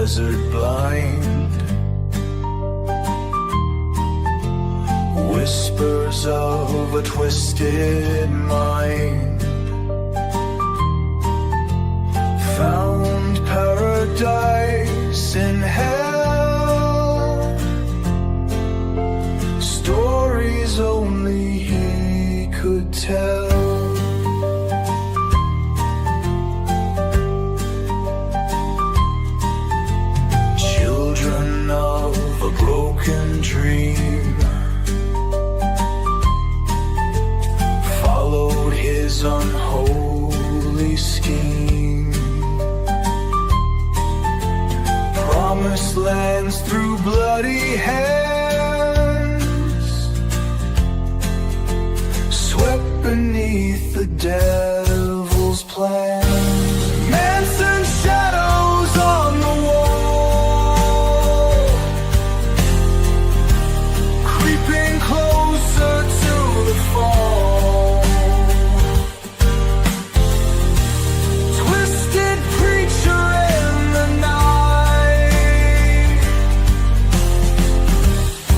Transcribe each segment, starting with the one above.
desert blind, whispers of a twisted mind, found paradise in hell, stories only he could tell. Children of a broken dream followed his unholy scheme. Promised lands through bloody hands, swept beneath the devil's plan. Manson shadows on the wall, creeping closer to the fall. Twisted preacher in the night,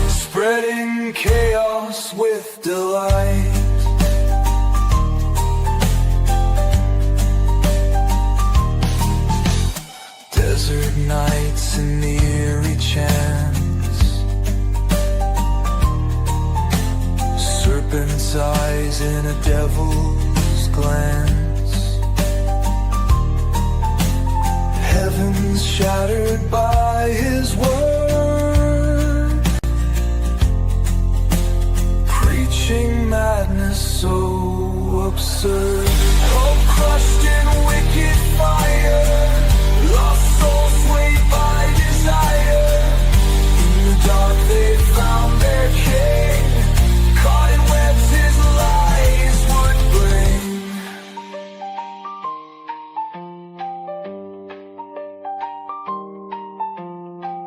spreading chaos with delight. Desert nights in the eerie chance, serpent's eyes in a devil's glance, heavens shattered by his word, preaching madness so absurd. Hope crushed in wicked fire, lost souls swayed by desire. In the dark they found their king, caught in webs his lies would bring.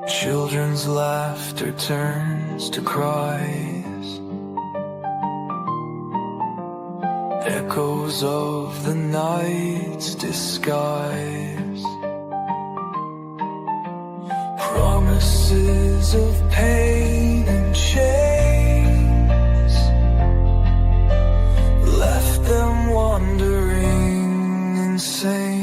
Children's laughter turns to cries, echoes of the night's disguise, promises of pain and chains, left them wandering insane.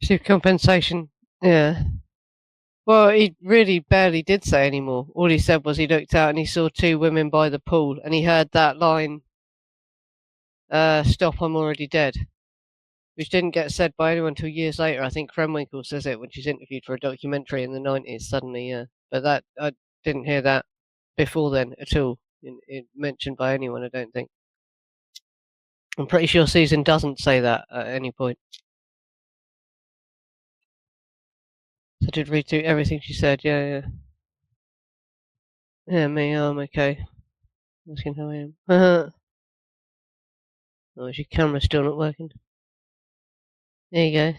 See, compensation. Yeah. Well, he really barely did say any more. All he said was he looked out and he saw two women by the pool, and he heard that line, "Stop, I'm already dead," which didn't get said by anyone until years later. I think Krenwinkle says it when she's interviewed for a documentary in the 90s, suddenly, yeah. But that, I didn't hear that before then at all, mentioned by anyone, I don't think. I'm pretty sure Susan doesn't say that at any point. I did read through everything she said, yeah. Yeah, me, I'm okay. Asking how I am. Oh, is your camera still not working? There you go.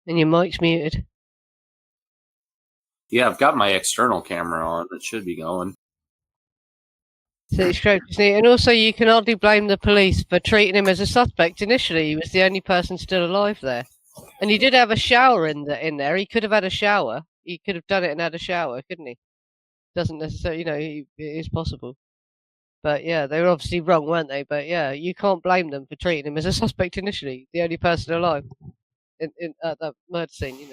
And your mic's muted. Yeah, I've got my external camera on. It should be going. So it's great to see. And also, you can hardly blame the police for treating him as a suspect initially. He was the only person still alive there. And he did have a shower in there. He could have had a shower. He could have done it and had a shower, couldn't he? Doesn't necessarily, it is possible. But yeah, they were obviously wrong, weren't they? But yeah, you can't blame them for treating him as a suspect initially. The only person alive at that murder scene,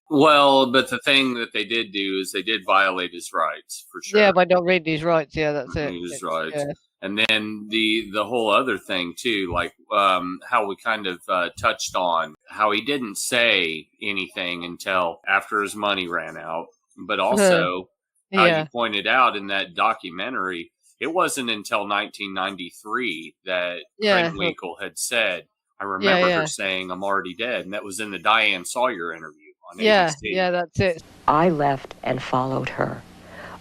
Well, but the thing that they did do is they did violate his rights, for sure. Yeah, by not reading his rights. Yeah, that's it. His rights. Yeah. And then the whole other thing, too, like how we kind of touched on, how he didn't say anything until after his money ran out. But also, how you pointed out in that documentary, it wasn't until 1993 that Krenwinkle had said, I remember yeah. her saying, "I'm already dead," and that was in the Diane Sawyer interview on Yeah, ABC. yeah, that's it. I left and followed her.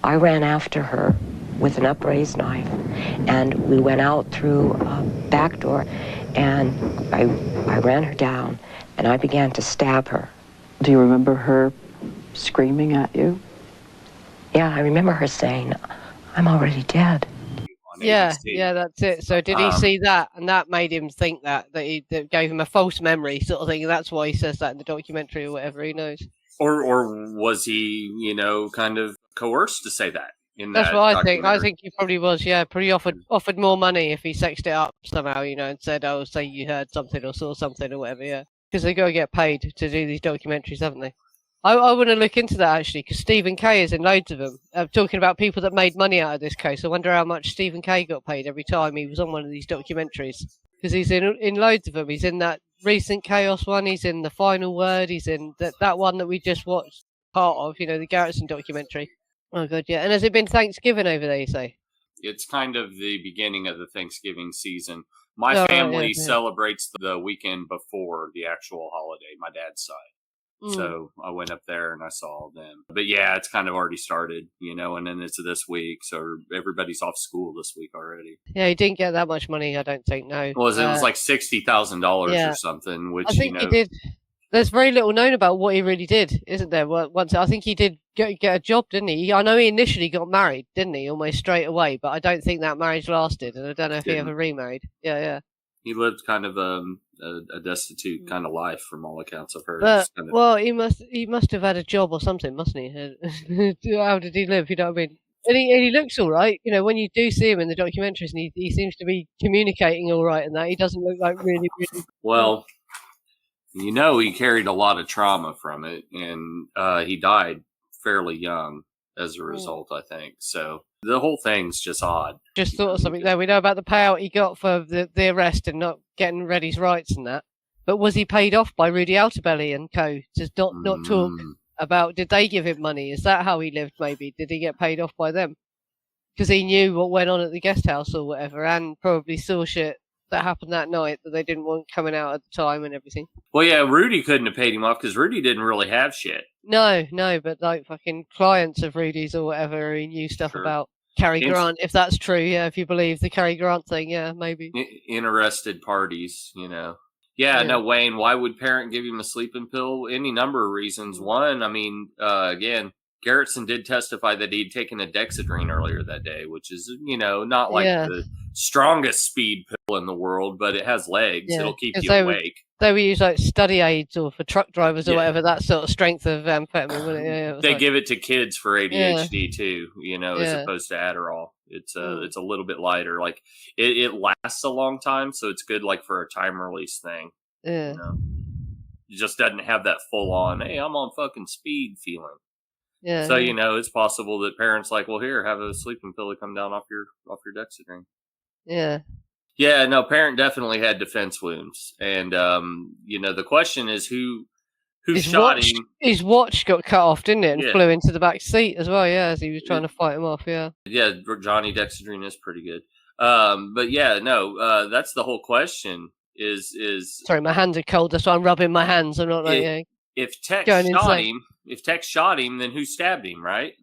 I ran after her with an upraised knife, and we went out through a back door, and I ran her down, and I began to stab her. Do you remember her screaming at you? Yeah, I remember her saying, "I'm already dead." On Yeah, ABC. yeah, that's it. So did he see that, and that made him think that that gave him a false memory, sort of thing. And that's why he says that in the documentary or whatever. Who knows? Or was he, kind of coerced to say that in That's that what I think. I documentary? think he probably was. Yeah, probably offered more money if he sexed it up somehow, and said, "Oh, say you heard something or saw something or whatever." Yeah, because they got to get paid to do these documentaries, haven't they? I want to look into that actually, because Stephen Kay is in loads of them. Talking about people that made money out of this case. I wonder how much Stephen Kay got paid every time he was on one of these documentaries, because he's in loads of them. He's in that recent Chaos one. He's in The Final Word. He's in that one that we just watched part of. The Garretson documentary. Oh god, yeah. And has it been Thanksgiving over there? You say? It's kind of the beginning of the Thanksgiving season. My Oh, right, family yeah. celebrates the weekend before the actual holiday, my dad's side. Mm. So I went up there and I saw them. But yeah, it's kind of already started, and then it's this week. So everybody's off school this week already. Yeah, he didn't get that much money, I don't think, no. Well, it was like $60,000 yeah. or something, which, I think he did. There's very little known about what he really did, isn't there? Once I think he did get a job, didn't he? I know he initially got married, didn't he? Almost straight away, but I don't think that marriage lasted, and I don't know if he ever remarried. Yeah, yeah. He lived kind of a destitute kind of life, from all accounts I've heard. But Kind of, well, he must have had a job or something, mustn't he? How did he live? You know what I mean? And he looks all right. When you do see him in the documentaries, and he seems to be communicating all right, and that he doesn't look like really. well, he carried a lot of trauma from it, and he died fairly young as a result, I think. So the whole thing's just odd. Just thought of something there. We know about the payout he got for the arrest and not getting Reddy's rights and that. But was he paid off by Rudy Altabelli and co to not talk about? Did they give him money? Is that how he lived? Maybe did he get paid off by them? Because he knew what went on at the guest house or whatever, and probably saw shit that happened that night that they didn't want coming out at the time and everything. Well, yeah, Rudy couldn't have paid him off because Rudy didn't really have shit. No, but like fucking clients of Rudy's or whatever, he knew stuff about Cary Grant, if that's true. Yeah, if you believe the Cary Grant thing, yeah, maybe. Interested parties, Yeah, no, Wayne, why would parent give him a sleeping pill? Any number of reasons. One, I mean, again, Garretson did testify that he'd taken a Dexedrine earlier that day, which is, not like the strongest speed pill in the world, but it has legs. Yeah. It'll keep you awake. They would use like study aids or for truck drivers or whatever, that sort of strength of amphetamine, wouldn't it? Yeah, they give it to kids for ADHD too, as opposed to Adderall. It's a little bit lighter. Like it lasts a long time, so it's good like for a time release thing. Yeah. It just doesn't have that full on, hey, I'm on fucking speed feeling. Yeah. So, it's possible that parents like, well, here, have a sleeping pill to come down off your Dexedrine. Yeah. Yeah, no, parent definitely had defense wounds. And, the question is who shot him. His watch got cut off, didn't it? And flew into the back seat as well, as he was trying to fight him off, Yeah, Johnny Dexedrine is pretty good. But yeah, no, that's the whole question is sorry, my hands are cold, that's why I'm rubbing my hands. I'm not like, if Tex shot him, then who stabbed him, right?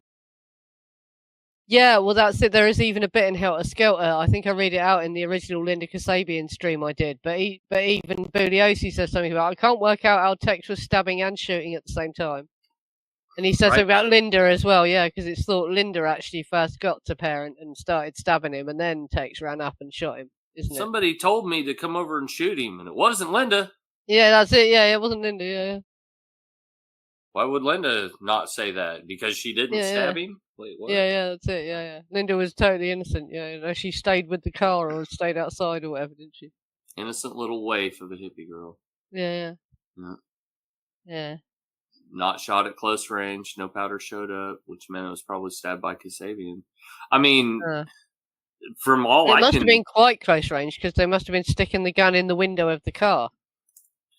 Yeah, well, that's it. There is even a bit in Helter Skelter. I think I read it out in the original Linda Kasabian stream I did. But even Bugliosi says something about, I can't work out how Tex was stabbing and shooting at the same time. And he says something about Linda as well, because it's thought Linda actually first got to parent and started stabbing him, and then Tex ran up and shot him, isn't it? Somebody told me to come over and shoot him, and it wasn't Linda. Yeah, that's it. Yeah, it wasn't Linda. Yeah. Why would Linda not say that? Because she didn't stab him? Wait, what? Yeah, that's it. Yeah. Linda was totally innocent. Yeah, she stayed with the car or stayed outside or whatever, didn't she? Innocent little waif of a hippie girl. Yeah. Not shot at close range. No powder showed up, which meant it was probably stabbed by Kasabian. I mean, from all it must have been quite close range because they must have been sticking the gun in the window of the car.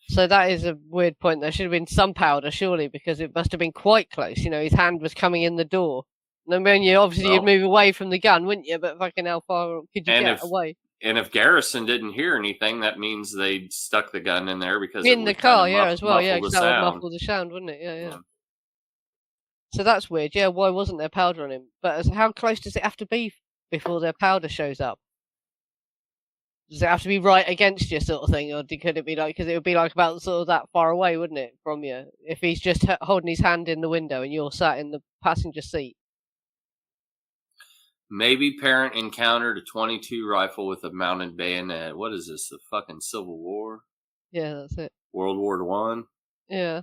So that is a weird point. There should have been some powder, surely, because it must have been quite close. His hand was coming in the door. And then you'd move away from the gun, wouldn't you? But fucking how far could you get away? And if Garretson didn't hear anything, that means they stuck the gun in there because in it the would car, kind yeah, of as well, yeah, muffle because the that would sound. muffle the sound, wouldn't it? Yeah, yeah. Yeah. So that's weird. Yeah, why wasn't there powder on him? But how close does it have to be before their powder shows up? Does it have to be right against you, sort of thing, or could it be like? Because it would be like about sort of that far away, wouldn't it, from you? If he's just holding his hand in the window and you're sat in the passenger seat. Maybe parent encountered a .22 rifle with a mounted bayonet. What is this? The fucking Civil War? Yeah, that's it. World War One? Yeah.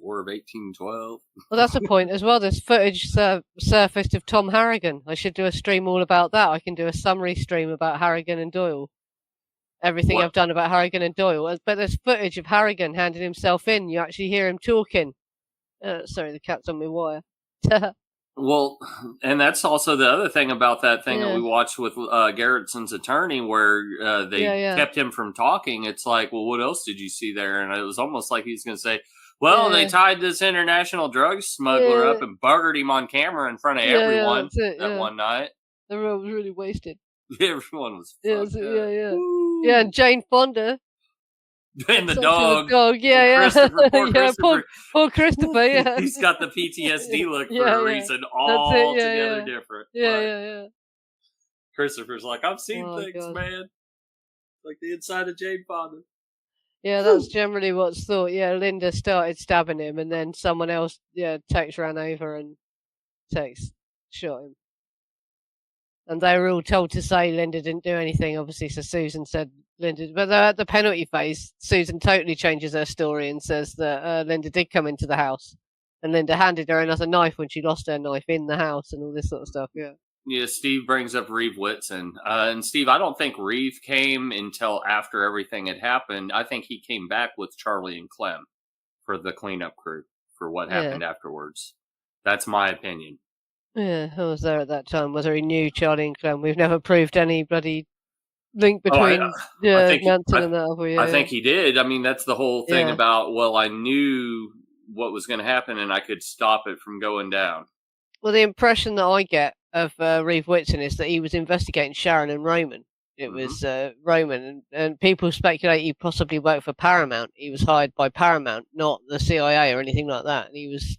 War of 1812? Well, that's the point as well. There's footage surfaced of Tom Harrigan. I should do a stream all about that. I can do a summary stream about Harrigan and Doyle. Everything I've done about Harrigan and Doyle. But there's footage of Harrigan handing himself in. You actually hear him talking. Sorry, the cat's on my wire. Well, and that's also the other thing about that thing that we watched with Garretson's attorney, where they kept him from talking. It's like, well, what else did you see there? And it was almost like he's going to say, well, they tied this international drug smuggler up and buggered him on camera in front of everyone that one night. Everyone was really wasted. Everyone was fucked up. Yeah, and Jane Fonda. And the dog. Poor Christopher, yeah. He's got the PTSD look for a reason altogether different. Yeah. Christopher's like, I've seen things, man. Like the inside of Jane Fonda. Yeah, that's generally what's thought. Yeah, Linda started stabbing him, and then someone else, Tex ran over and Tex shot him. And they were all told to say Linda didn't do anything, obviously, so Susan said Linda. But at the penalty phase, Susan totally changes her story and says that Linda did come into the house. And Linda handed her another knife when she lost her knife in the house and all this sort of stuff, yeah. Yeah, Steve brings up Reeve Whitson. And Steve, I don't think Reeve came until after everything had happened. I think he came back with Charlie and Clem for the cleanup crew for what happened afterwards. That's my opinion. Yeah, who was there at that time? Whether he knew Charlie and Clem. We've never proved any bloody link between Manson and that. I think he did. I mean, that's the whole thing about, well, I knew what was going to happen and I could stop it from going down. Well, the impression that I get of Reeve Whitson is that he was investigating Sharon and Roman. It was Roman, and people speculate he possibly worked for Paramount. He was hired by Paramount, not the CIA or anything like that. And he was,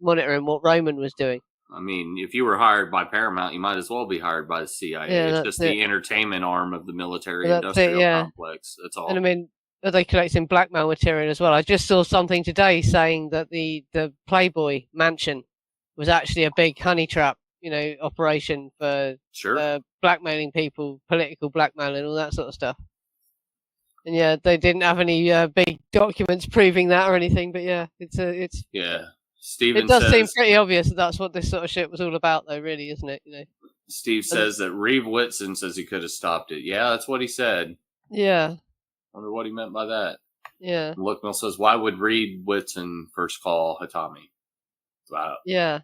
monitoring what Roman was doing. I mean, if you were hired by Paramount, you might as well be hired by the CIA. It's just the entertainment arm of the military-industrial complex. That's all. And I mean, are they collecting blackmail material as well? I just saw something today saying that the Playboy mansion was actually a big honey trap, operation for blackmailing people, political blackmailing, all that sort of stuff. And they didn't have any big documents proving that or anything. But it's Steven it does seem pretty obvious that that's what this sort of shit was all about, though, really, isn't it? Steve says that Reeve Whitson says he could have stopped it. Yeah, that's what he said. Yeah. Wonder what he meant by that. Yeah. Lookmill says, why would Reeve Whitson first call Hatami? Wow. Yeah.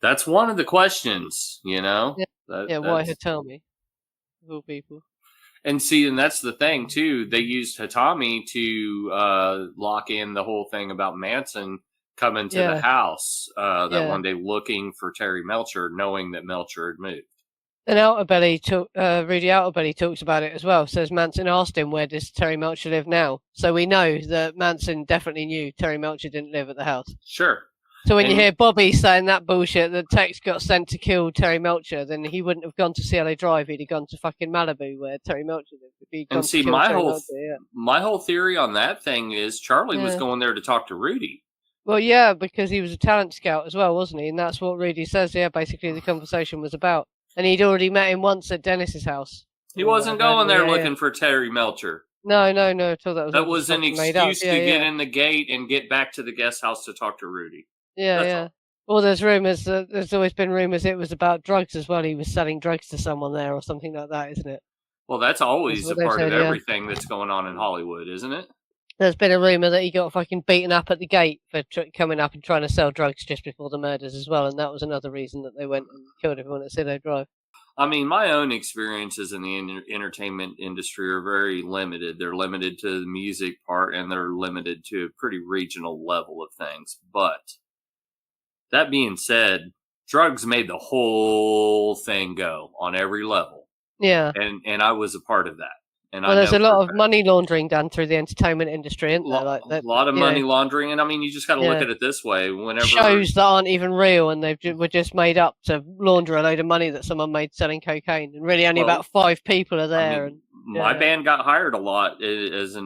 That's one of the questions, Yeah. Why Hatami? Of all people. And that's the thing, too. They used Hatami to lock in the whole thing about Manson coming to the house one day looking for Terry Melcher, knowing that Melcher had moved. And Rudy Outerbelly talks about it as well. Says Manson asked him, where does Terry Melcher live now? So we know that Manson definitely knew Terry Melcher didn't live at the house. Sure. So when you hear Bobby saying that bullshit, that Tex got sent to kill Terry Melcher, then he wouldn't have gone to CLA Drive. He'd have gone to fucking Malibu where Terry Melcher lived. And see, my whole theory on that thing is Charlie was going there to talk to Rudy. Well, yeah, because he was a talent scout as well, wasn't he? And that's what Rudy says. Yeah, basically the conversation was about. And he'd already met him once at Dennis's house. He wasn't going there looking for Terry Melcher. No. At all. That was an excuse to get in the gate and get back to the guest house to talk to Rudy. Yeah. Well, there's rumors. There's always been rumors it was about drugs as well. He was selling drugs to someone there or something like that, isn't it? Well, that's always a part of everything that's going on in Hollywood, isn't it? There's been a rumor that he got fucking beaten up at the gate for coming up and trying to sell drugs just before the murders as well, and that was another reason that they went and killed everyone at CLA Drive. I mean, my own experiences in the entertainment industry are very limited. They're limited to the music part, and they're limited to a pretty regional level of things. But that being said, drugs made the whole thing go on every level. Yeah. and I was a part of that. And Well, I there's know a lot for a of fact. money laundering done through the entertainment industry, isn't there? A Like that, lot of money laundering, and I mean, you just got to look Yeah. at it this way: whenever shows that aren't even real, and were just made up to launder a load of money that someone made selling cocaine, and really only Well, about 5 people are I there. mean, And my band got hired a lot as a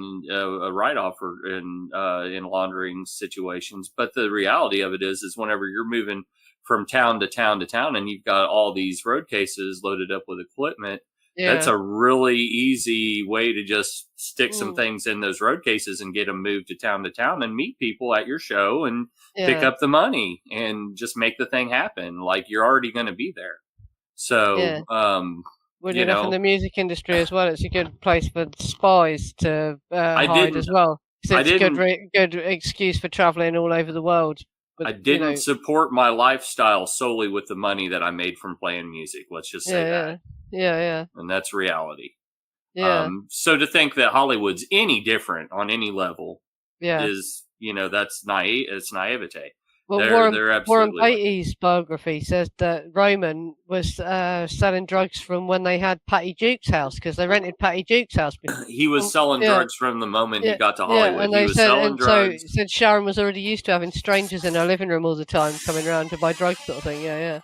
write-off in laundering situations. But the reality of it is whenever you're moving from town to town to town, and you've got all these road cases loaded up with equipment, that's yeah, a really easy way to just stick some Mm. things in those road cases and get them moved to town and meet people at your show and pick yeah, up the money and just make the thing happen. Like you're already going to be there. So, yeah. Weirdly you enough, in know, the music industry as well, it's a good place for spies to I hide didn't, as well. I Because it's a didn't, good excuse for traveling all over the world. But I didn't support my lifestyle solely with the money that I made from playing music. Let's just say that. yeah, And that's reality. yeah, So to think that Hollywood's any different on any level yeah. is, that's naive. It's naivete. Well, They're Warren absolutely right. Beatty's biography says that Roman was selling drugs from when they had Patty Duke's house, because they rented Patty Duke's house. He was selling Yeah, drugs from the moment he got to yeah, Hollywood. and He they was said, selling and so drugs. it said Sharon was already used to having strangers in her living room all the time, coming around to buy drugs, sort of thing. Yeah.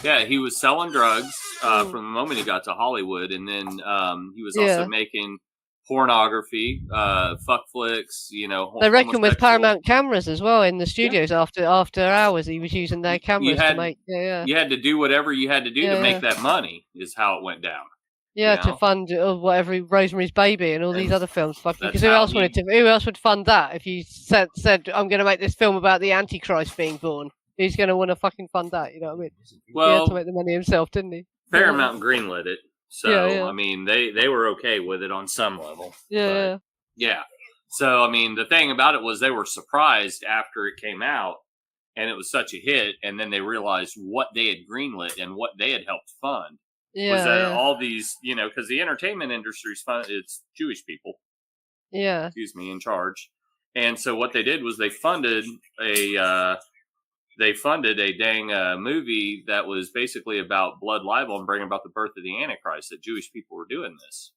Yeah, he was selling drugs Mm. from the moment he got to Hollywood, and then he was Yeah. also making pornography, fuck flicks. They reckon with homosexual. Paramount cameras as well in the studios after hours, he was using their cameras to make. You had to do whatever you had to do to make that money. Is how it went down. Yeah, to fund whatever Rosemary's Baby and all these other films. Fucking, because who else Who else would fund that if you said I'm going to make this film about the Antichrist being born? Who's going to want to fucking fund that? You know what I mean? Well, he had to make the money himself, didn't he? Paramount greenlit it, so Yeah. I mean they were okay with it on some level. Yeah. But, yeah. So I mean the thing about it was they were surprised after it came out and it was such a hit, and then they realized what they had greenlit and what they had helped fund. Was that all these, because the entertainment industry's it's Jewish people. Yeah. Excuse me, in charge. And so what they did was they funded a dang movie that was basically about blood libel and bringing about the birth of the Antichrist, that Jewish people were doing this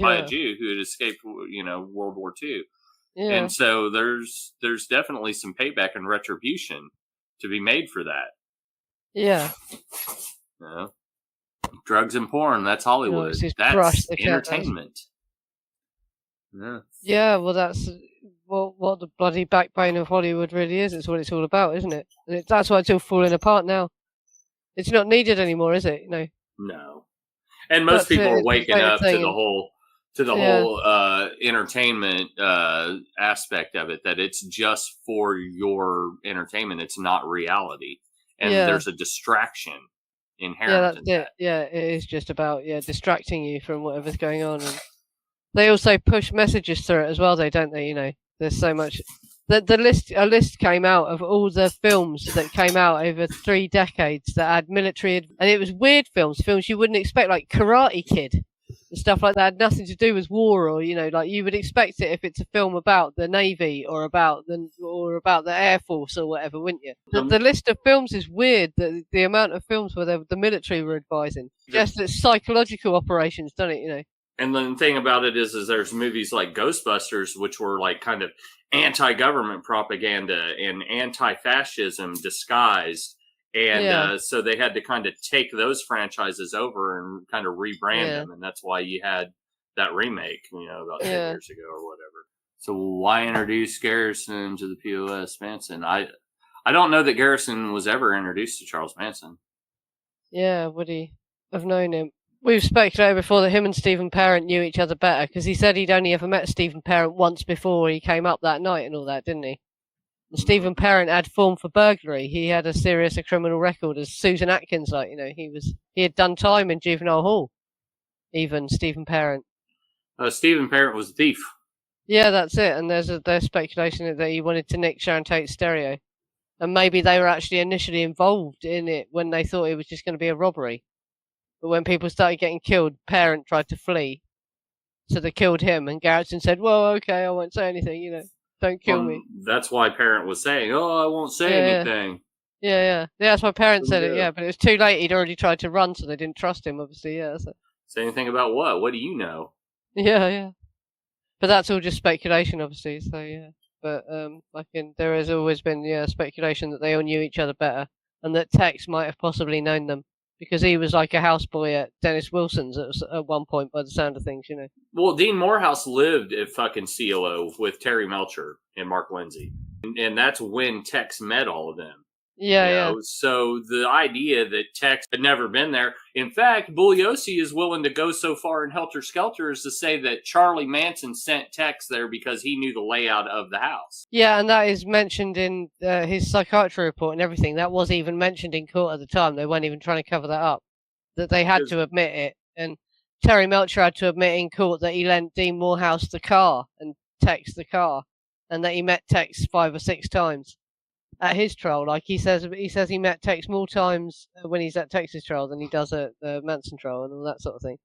by a Jew who had escaped, World War II. Yeah. And so there's definitely some payback and retribution to be made for that. Yeah. Drugs and porn, that's Hollywood. That's entertainment. Yeah, well, that's what the bloody backbone of Hollywood really is. It's what it's all about, isn't it? That's why it's all falling apart now. It's not needed anymore, is it? No. And most people are waking up to the whole entertainment aspect of it, that it's just for your entertainment. It's not reality. And there's a distraction inherent in that. Yeah, it is just about distracting you from whatever's going on. And they also push messages through it as well, don't they? There's so much. A list came out of all the films that came out over 3 decades that had military, and it was weird films you wouldn't expect, like Karate Kid and stuff like that, had nothing to do with war, or like you would expect it if it's a film about the Navy or about the Air Force or whatever, wouldn't you? The list of films is weird. The amount of films where the military were advising, just it's psychological operations, doesn't it? And the thing about it is there's movies like Ghostbusters, which were like kind of anti-government propaganda and anti-fascism disguised. And so they had to kind of take those franchises over and kind of rebrand them. And that's why you had that remake, about 10 years ago or whatever. So why introduce Garretson to the POS Manson? I don't know that Garretson was ever introduced to Charles Manson. Yeah, would he have known him? We've speculated before that him and Stephen Parent knew each other better, because he said he'd only ever met Stephen Parent once before he came up that night and all that, didn't he? And Stephen Parent had formed for burglary. He had as serious a criminal record as Susan Atkins. He had done time in juvenile hall. Even Stephen Parent. Stephen Parent was a thief. Yeah, that's it. And there's speculation that he wanted to nick Sharon Tate's stereo, and maybe they were actually initially involved in it when they thought it was just going to be a robbery. But when people started getting killed, Parent tried to flee. So they killed him, and Garretson said, well, okay, I won't say anything, don't kill me. That's why Parent was saying, I won't say anything. Yeah, that's why Parent said it, but it was too late. He'd already tried to run, so they didn't trust him, obviously, So Say anything about what? What do you know? Yeah. But that's all just speculation, obviously. So yeah. But there has always been speculation that they all knew each other better, and that Tex might have possibly known them because he was like a houseboy at Dennis Wilson's at one point, by the sound of things, you know. Well, Dean Morehouse lived at fucking CLO with Terry Melcher and Mark Lindsay, and that's when Tex met all of them. Yeah. So the idea that Tex had never been there, in fact, Bugliosi is willing to go so far in Helter Skelter as to say that Charlie Manson sent Tex there because he knew the layout of the house. Yeah, and that is mentioned in his psychiatry report and everything. That was even mentioned in court at the time. They weren't even trying to cover that up. That they had to admit it. And Terry Melcher had to admit in court that he lent Dean Morehouse the car and Tex the car, and that he met Tex 5 or 6 times at his trial. Like he says he met Tex more times when he's at Tex's trial than he does at the Manson trial and all that sort of thing.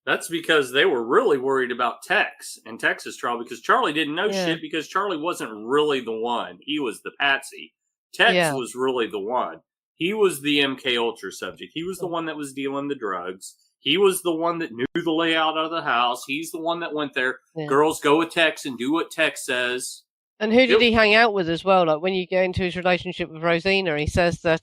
That's because they were really worried about Tex and Tex's trial because Charlie didn't know shit because Charlie wasn't really the one. He was the patsy. Tex was really the one. He was the MK Ultra subject. He was the one that was dealing the drugs. He was the one that knew the layout of the house. He's the one that went there. Yeah. Girls, go with Tex and do what Tex says. And who did he hang out with as well? Like when you get into his relationship with Rosina, he says that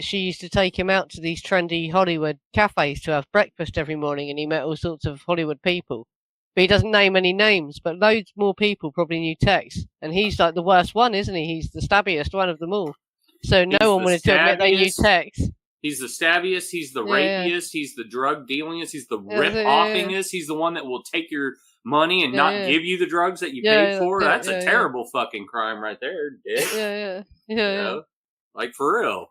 she used to take him out to these trendy Hollywood cafes to have breakfast every morning, and he met all sorts of Hollywood people. But he doesn't name any names, but loads more people probably knew Tex. And he's like the worst one, isn't he? He's the stabbiest one of them all. So no one wanted to admit they knew Tex. He's the stabbiest, he's the rapiest, he's the drug dealingest, he's the rip-offingest, he's the one that will take your money and not give you the drugs that you paid for. That's a terrible fucking crime right there, dick. Yeah. Like, for real.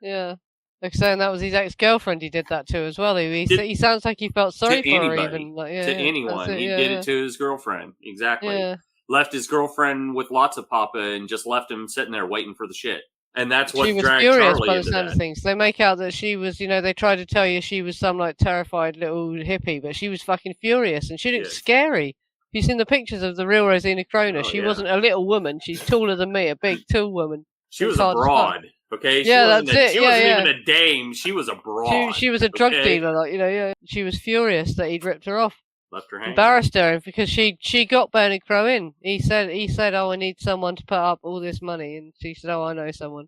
Yeah. Like saying that was his ex-girlfriend he did that to as well. He sounds like he felt sorry for her even. Like, to anyone. He did it to his girlfriend. Exactly. Yeah. Left his girlfriend with lots of papa and just left him sitting there waiting for the shit. And that's what dragged Charlie into that. She was furious by the sound of things. They make out that she was, they tried to tell you she was some like terrified little hippie, but she was fucking furious and she looked scary. If you've seen the pictures of the real Rosina Krona, she wasn't a little woman. She's taller than me, a big, tall woman. She was a broad, okay? She wasn't even a dame. She was a broad. She was a drug dealer, like, She was furious that he'd ripped her off. Left her hanging. Embarrassed her because she got Bernard Crow in. He said, "Oh, I need someone to put up all this money," and she said, "Oh, I know someone."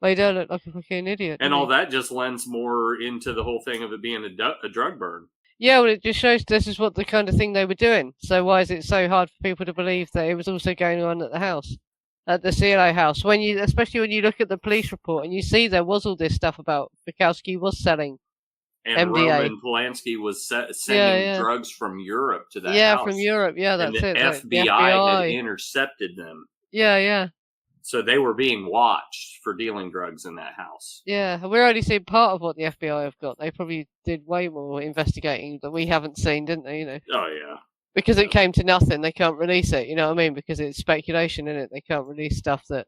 Well, you don't look like a fucking idiot. And all that just lends more into the whole thing of it being a drug burn. Yeah, well, it just shows this is what the kind of thing they were doing. So why is it so hard for people to believe that it was also going on at the house, at the CLO house? Especially when you look at the police report and you see there was all this stuff about Bukowski was selling. And MDA. Roman Polanski was sending drugs from Europe to that house. Yeah, from Europe. Yeah, that's and it. The FBI had intercepted them. Yeah. So they were being watched for dealing drugs in that house. Yeah, we're only seeing part of what the FBI have got. They probably did way more investigating that we haven't seen, didn't they? Oh, yeah. Because it came to nothing, they can't release it. You know what I mean? Because it's speculation, isn't it? They can't release stuff that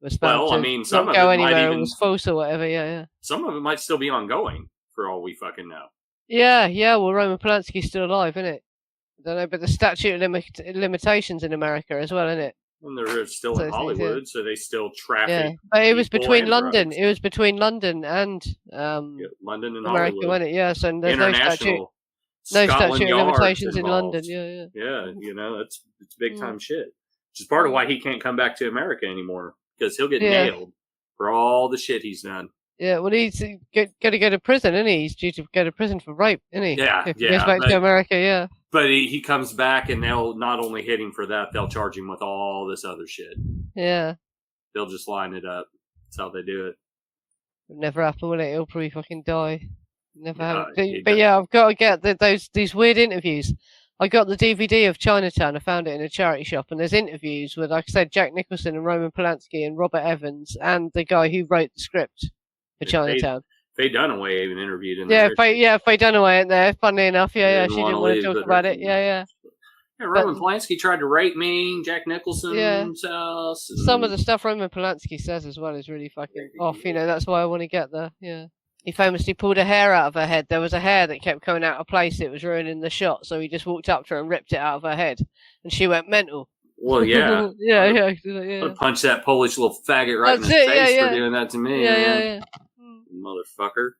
was found some of go it anywhere might even was false or whatever. Yeah. Some of it might still be ongoing for all we fucking know. Yeah. Well, Roman Polanski's still alive, isn't it? I don't know, but the statute of limitations in America as well, isn't it? And they're still in Hollywood, so they still traffic. Yeah, but it was between London. Drugs. It was between London and London and America, Hollywood. wasn't it? Yeah, so there's no statute of limitations in London. Yeah. Yeah, it's big time shit. Which is part of why he can't come back to America anymore because he'll get nailed for all the shit he's done. Yeah, well, he's going to go to prison, isn't he? He's due to go to prison for rape, isn't he? Yeah, if he goes back to America, yeah. But he comes back, and they'll not only hit him for that, they'll charge him with all this other shit. Yeah. They'll just line it up. That's how they do it. It'll never happen, will it? He'll probably fucking die. Never happen. But yeah, I've got to get these weird interviews. I got the DVD of Chinatown. I found it in a charity shop, and there's interviews with, like I said, Jack Nicholson and Roman Polanski and Robert Evans and the guy who wrote the script for Chinatown. Faye Dunaway even interviewed in there. Faye Dunaway in there. Funnily enough, she didn't want to talk about it. Yeah, Roman Polanski tried to rape me. Jack Nicholson's house. Some of the stuff Roman Polanski says as well is really fucking off. That's why I want to get there. Yeah. He famously pulled a hair out of her head. There was a hair that kept coming out of place. It was ruining the shot, so he just walked up to her and ripped it out of her head, and she went mental. Well, yeah. yeah. I'd punch that Polish little faggot right in the face for doing that to me. Yeah. Motherfucker.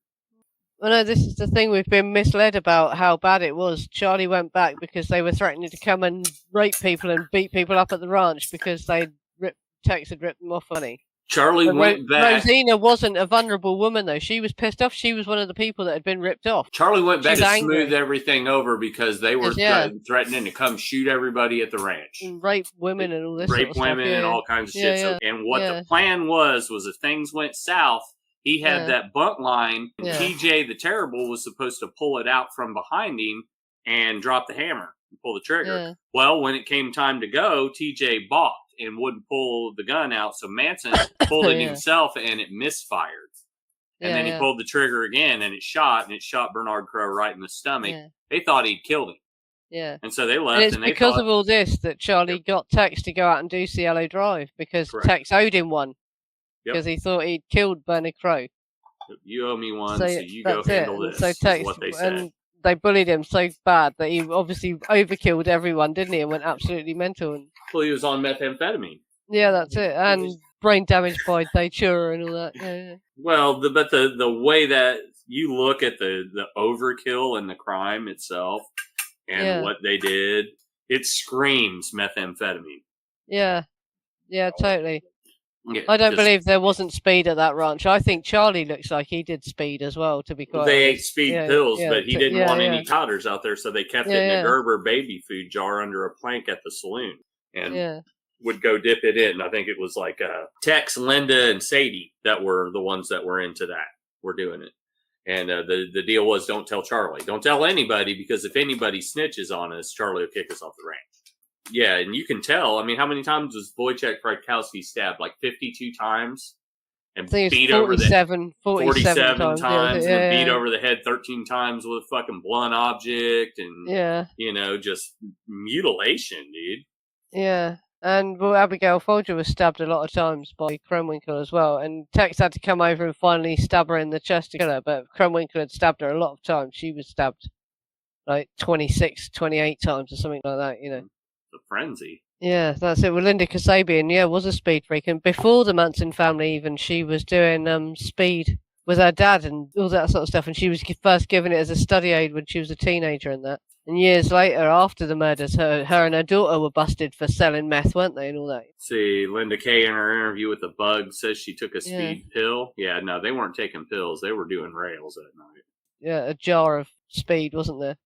Well, no, this is the thing. We've been misled about how bad it was. Charlie went back because they were threatening to come and rape people and beat people up at the ranch because Tex had ripped them off money. Charlie But went back. Rosina wasn't a vulnerable woman, though. She was pissed off. She was one of the people that had been ripped off. Charlie went back She's to angry. smooth everything over because they were threatening to come shoot everybody at the ranch. And rape women and all this Rape sort of women stuff. and all kinds of shit. So, and what the plan was if things went south, he had that bunt line, and TJ the Terrible was supposed to pull it out from behind him and drop the hammer and pull the trigger. Yeah. Well, when it came time to go, TJ balked and wouldn't pull the gun out, so Manson pulled it himself and it misfired. And then he pulled the trigger again and it shot Bernard Crowe right in the stomach. Yeah. They thought he'd killed him. Yeah. And so they left. And it's because of all this that Charlie got Tex to go out and do Cielo Drive because Tex owed him one. Because he thought he'd killed Bernard Crowe. You owe me one, so you go handle this. So Tex, what they said. And they bullied him so bad that he obviously overkilled everyone, didn't he? And went absolutely mental. And well, he was on methamphetamine. Yeah, that's it. And brain damage by Datura and all that. Yeah. Well, but the way that you look at the overkill and the crime itself and what they did, it screams methamphetamine. Yeah. Yeah, totally. Yeah, I don't believe there wasn't speed at that ranch. I think Charlie looks like he did speed as well, to be quite honest. They ate speed pills, but he didn't want any powders out there, so they kept it in a Gerber baby food jar under a plank at the saloon. And would go dip it in. I think it was like Tex, Linda, and Sadie that were the ones that were into that. Were doing it. And the deal was don't tell Charlie. Don't tell anybody, because if anybody snitches on us, Charlie will kick us off the ranch. Yeah, and you can tell. I mean, how many times was Wojciech Frykowski stabbed? Like 52 times? And beat over the head 47 times. And beat over the head 13 times with a fucking blunt object. And, you know, just mutilation, dude. Yeah. And well, Abigail Folger was stabbed a lot of times by Krenwinkle as well. And Tex had to come over and finally stab her in the chest to kill her. But Krenwinkle had stabbed her a lot of times. She was stabbed like 26, 28 times or something like that, you know. The frenzy. Yeah, that's it. Well, Linda Kasabian, was a speed freak. And before the Manson family even, she was doing speed with her dad and all that sort of stuff. And she was first given it as a study aid when she was a teenager and that. And years later, after the murders, her and her daughter were busted for selling meth, weren't they, and all that? See, Linda Kay in her interview with The Bug says she took a speed pill. Yeah, no, they weren't taking pills. They were doing rails that night. Yeah, a jar of speed, wasn't there?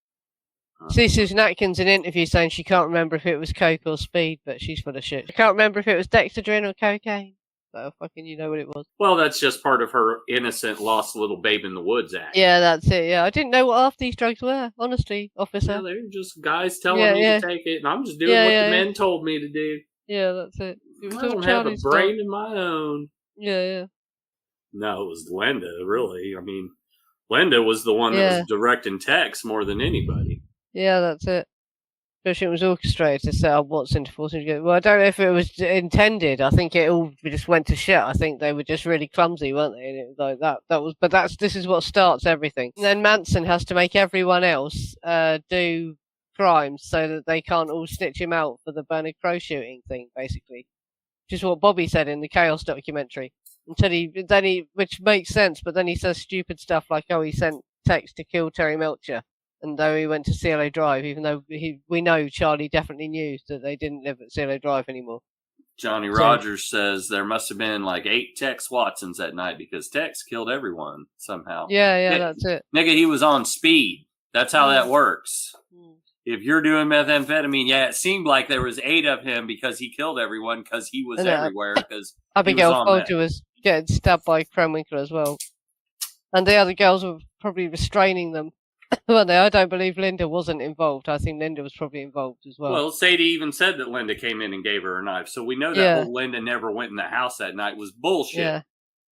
See Susan Atkins in an interview saying she can't remember if it was coke or speed, but she's full of shit. I can't remember if it was Dexedrine or cocaine. So fucking you know what it was. Well, that's just part of her innocent lost little babe in the woods act. Yeah, that's it. Yeah, I didn't know what half these drugs were, honestly, officer. Yeah, they were just guys telling me to take it, and I'm just doing what the men told me to do. Yeah, that's it. I don't have a brain of my own. Yeah. No, it was Linda, really. I mean, Linda was the one that was directing Tex more than anybody. Yeah, that's it. Especially it was orchestrated to set up Watson to force him to go. Well, I don't know if it was intended. I think it all just went to shit. I think they were just really clumsy, weren't they? And it was like that. But this is what starts everything. And then Manson has to make everyone else do crimes so that they can't all snitch him out for the Bernard Crowe shooting thing, basically. Which is what Bobby said in the Chaos documentary. Which makes sense, but then he says stupid stuff like, he sent Tex to kill Terry Melcher. And though he went to Cielo Drive, even though we know Charlie definitely knew that they didn't live at Cielo Drive anymore. Johnny Rogers says there must have been like 8 Tex Watsons that night because Tex killed everyone somehow. Yeah, that's it. Nigga, he was on speed. That's how that works. If you're doing methamphetamine, it seemed like there was 8 of him because he killed everyone because he was everywhere. Because Abigail Folger was getting stabbed by Krenwinkle as well. And the other girls were probably restraining them. Well, I don't believe Linda wasn't involved. I think Linda was probably involved as well. Well, Sadie even said that Linda came in and gave her a knife. So we know that whole Linda never went in the house that night was bullshit.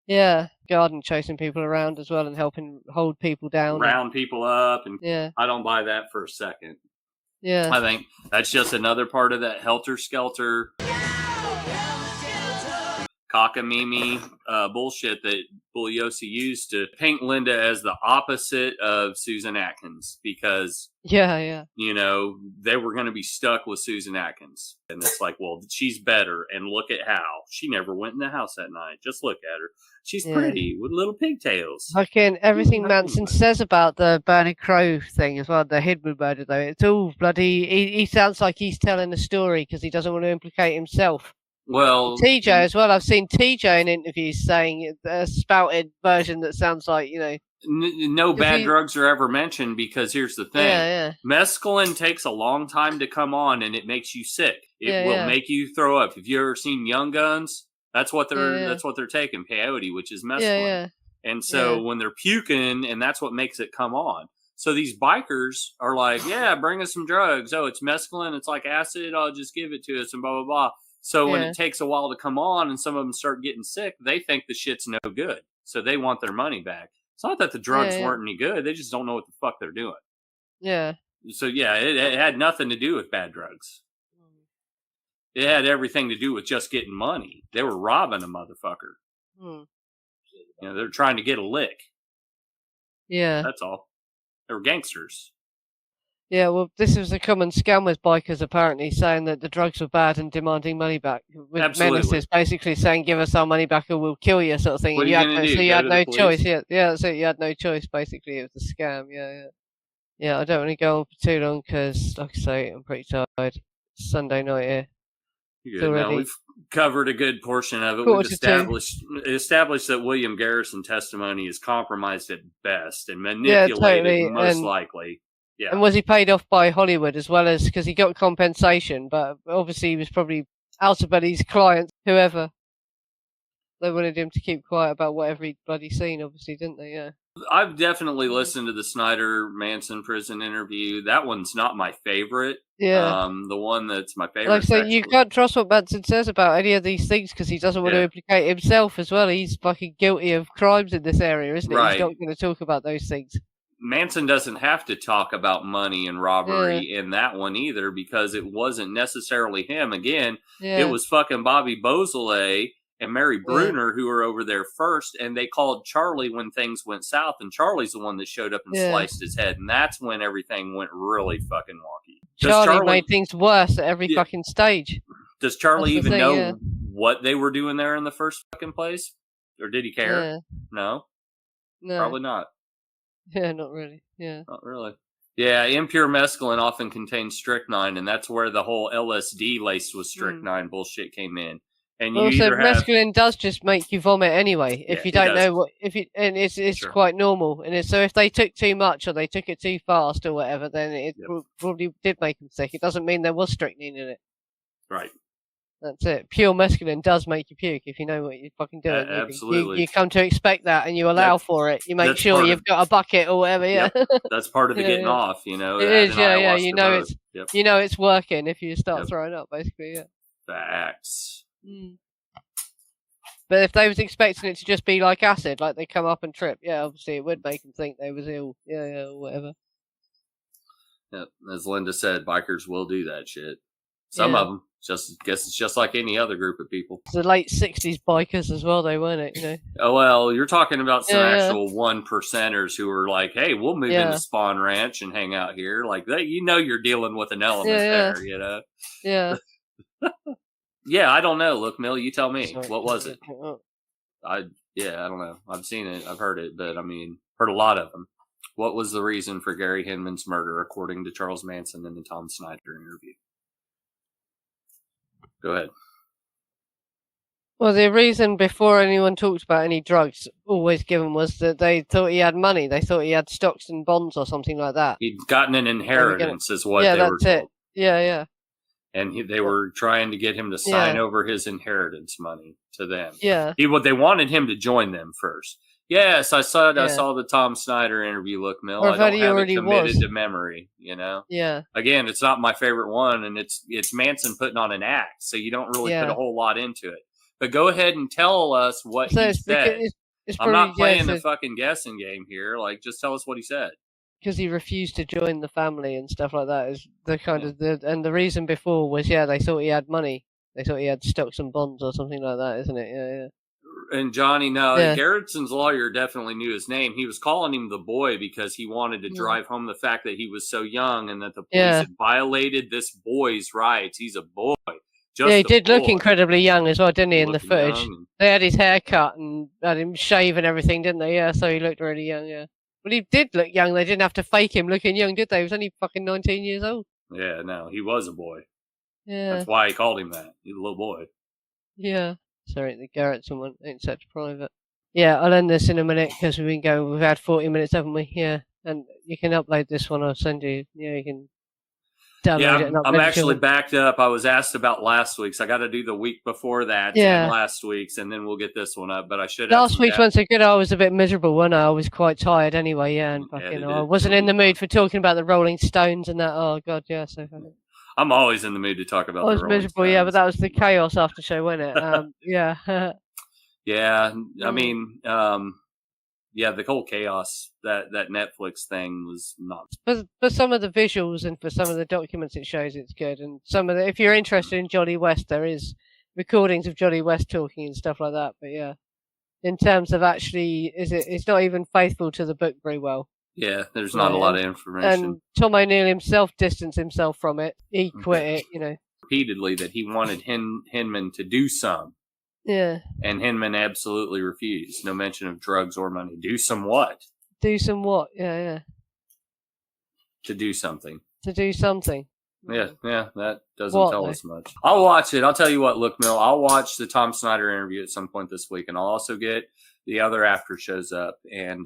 Yeah. Garden chasing people around as well and helping hold people down. Round people up. And I don't buy that for a second. Yeah. I think that's just another part of that helter-skelter cockamamie bullshit that Bugliosi used to paint Linda as the opposite of Susan Atkins because, Yeah. you know, they were going to be stuck with Susan Atkins. And it's like, well, she's better. And look at how. She never went in the house that night. Just look at her. She's pretty with little pigtails. Fucking everything Manson says about the Burning Crow thing as well, the Hidman murder, though, it's all bloody. He sounds like he's telling a story because he doesn't want to implicate himself. Well, TJ as well. I've seen TJ in interviews saying a spouted version that sounds like, you know. No bad drugs are ever mentioned because here's the thing. Yeah. Mescaline takes a long time to come on and it makes you sick. It will make you throw up. Have you ever seen Young Guns? That's what they're taking, peyote, which is mescaline. And so when they're puking, and that's what makes it come on. So these bikers are like, yeah, bring us some drugs. Oh, it's mescaline. It's like acid. I'll just give it to us and blah, blah, blah. So when it takes a while to come on and some of them start getting sick, they think the shit's no good. So they want their money back. It's not that the drugs weren't any good. They just don't know what the fuck they're doing. Yeah. So, yeah, it had nothing to do with bad drugs. It had everything to do with just getting money. They were robbing a motherfucker. You know, they're trying to get a lick. Yeah. That's all. They were gangsters. Yeah, well, this was a common scam with bikers, apparently, saying that the drugs were bad and demanding money back. With menaces, basically saying, give us our money back or we'll kill you, sort of thing. What are you going to do? So you had no choice. Yeah, that's it. You had no choice, basically. It was a scam. Yeah, I don't want to go on for too long because, like I say, I'm pretty tired. It's Sunday night here. Good. Now, we've covered a good portion of it. We've established that William Garretson testimony is compromised at best and manipulated most likely. Yeah. And was he paid off by Hollywood as well as because he got compensation, but obviously he was probably out about his clients, whoever. They wanted him to keep quiet about whatever he'd bloody seen, obviously, didn't they? Yeah. I've definitely listened to the Snyder Manson prison interview. That one's not my favorite. Yeah. The one that's my favorite. Like I say, you can't trust what Manson says about any of these things because he doesn't want to implicate himself as well. He's fucking guilty of crimes in this area, isn't he? Right. He's not going to talk about those things. Manson doesn't have to talk about money and robbery in that one either because it wasn't necessarily him. Again, it was fucking Bobby Beausoleil and Mary Bruner who were over there first, and they called Charlie when things went south, and Charlie's the one that showed up and sliced his head, and that's when everything went really fucking wonky. Charlie made things worse at every fucking stage. Does Charlie even know what they were doing there in the first fucking place? Or did he care? No? Probably not. Yeah, not really. Yeah. Not really. Yeah, impure mescaline often contains strychnine, and that's where the whole LSD laced with strychnine bullshit came in. And you also, mescaline does just make you vomit anyway. If you don't know and it's quite normal. And so if they took too much or they took it too fast or whatever, then it probably did make them sick. It doesn't mean there was strychnine in it. Right. That's it. Pure mescaline does make you puke if you know what you're fucking doing. Absolutely. You come to expect that and you allow for it. You make sure you've got a bucket or whatever. Yeah. That's part of the getting off, you know. It is, yeah. You know it's working if you start throwing up, basically, yeah. Facts. But if they was expecting it to just be like acid, like they come up and trip, obviously it would make them think they was ill. Yeah, or whatever. Yeah, as Linda said, bikers will do that shit. Some of them. Guess it's just like any other group of people. The late 60s bikers as well, though, weren't it? You know. Oh, well, you're talking about some actual 1%ers who were like, hey, we'll move into Spawn Ranch and hang out here. Like, you're dealing with an element there, you know? Yeah. Yeah, I don't know. Look, Mill, you tell me. What was it? I don't know. I've seen it. I've heard it. But, I mean, heard a lot of them. What was the reason for Gary Hinman's murder, according to Charles Manson in the Tom Snyder interview? Go ahead. Well, the reason before anyone talked about any drugs always given was that they thought he had money. They thought he had stocks and bonds or something like that. He'd gotten an inheritance is what they were told. It. Yeah. And they were trying to get him to sign over his inheritance money to them. Yeah. They wanted him to join them first. Yes, I saw the Tom Snyder interview. Look, Mill, I don't have it committed to memory, you know? Yeah. Again, it's not my favorite one, and it's Manson putting on an act, so you don't really put a whole lot into it. But go ahead and tell us what he said. I'm not playing the fucking guessing game here. Like, just tell us what he said. Because he refused to join the family and stuff like that is the kind of and the reason before was they thought he had money. They thought he had stocks and bonds or something like that, isn't it? Yeah. And Johnny, no, Yeah. Garrettson's lawyer definitely knew his name. He was calling him the boy because he wanted to drive home the fact that he was so young and that the police had violated this boy's rights. He's a boy. Yeah, he did look incredibly young as well, didn't he, in the footage? And they had his hair cut and had him shave and everything, didn't they? Yeah, so he looked really young, yeah. Well, he did look young. They didn't have to fake him looking young, did they? He was only fucking 19 years old. yeah, no, he was a boy. Yeah. That's why he called him that. He's a little boy. Yeah. Sorry, the Garretson one ain't such private. Yeah, I'll end this in a minute because we've had 40 minutes, haven't we? Yeah. And you can upload this one. I'll send you. Yeah, you can download it and upload I'm it. actually backed up. I was asked about last week's. I got to do the week before that and last week's, and then we'll get this one up. But I should have. Last week's one's so good. I was a bit miserable, wasn't I? I was quite tired anyway, yeah. And I wasn't in the mood for talking about the Rolling Stones and that. Oh, God, yeah. So I'm always in the mood to talk about I was miserable, yeah, but that was the Chaos after show, wasn't it? Yeah. Yeah, I mean, the whole Chaos, that Netflix thing was not. For some of the visuals and for some of the documents it shows, it's good. And if you're interested in Johnny West, there is recordings of Johnny West talking and stuff like that. But yeah, in terms of actually, it's not even faithful to the book very well. Yeah, there's not a lot of information. And Tom O'Neill himself distanced himself from it. He quit it, repeatedly that he wanted Hinman to do some. Yeah. And Hinman absolutely refused. No mention of drugs or money. Do some what? Do some what? Yeah. To do something. To do something. Yeah, that doesn't tell us much. I'll watch it. I'll tell you what, look, Mill, I'll watch the Tom Snyder interview at some point this week, and I'll also get the other after shows up, and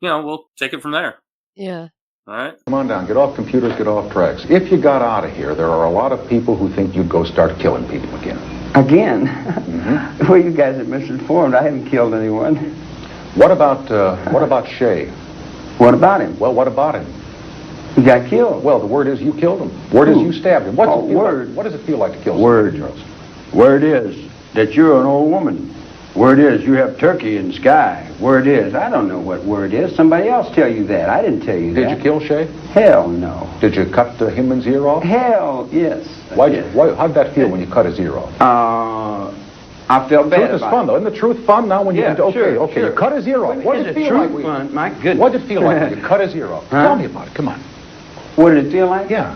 we'll take it from there. Yeah. All right. Come on down. Get off computers. Get off tracks. If you got out of here, there are a lot of people who think you'd go start killing people again. Again? Mm-hmm. Well, you guys are misinformed. I haven't killed anyone. What about Shay? What about him? Well, what about him? He got killed. Well, the word is you killed him. Word is you stabbed him. What does it feel like to kill somebody, Charles? Word is that you're an old woman. Word is you have turkey in the sky. Word is, I don't know what word is. Somebody else tell you that. I didn't tell you that. Did you kill Shay? Hell no. Did you cut Hinman's ear off? How'd that feel when you cut his ear off? I felt bad. Truth is fun, though. Isn't the truth fun now when you can... Sure. You cut his ear off. What did it feel like? Fun? My goodness. What did it feel like when you cut his ear off? Huh? Tell me about it. Come on. What did it feel like? Yeah.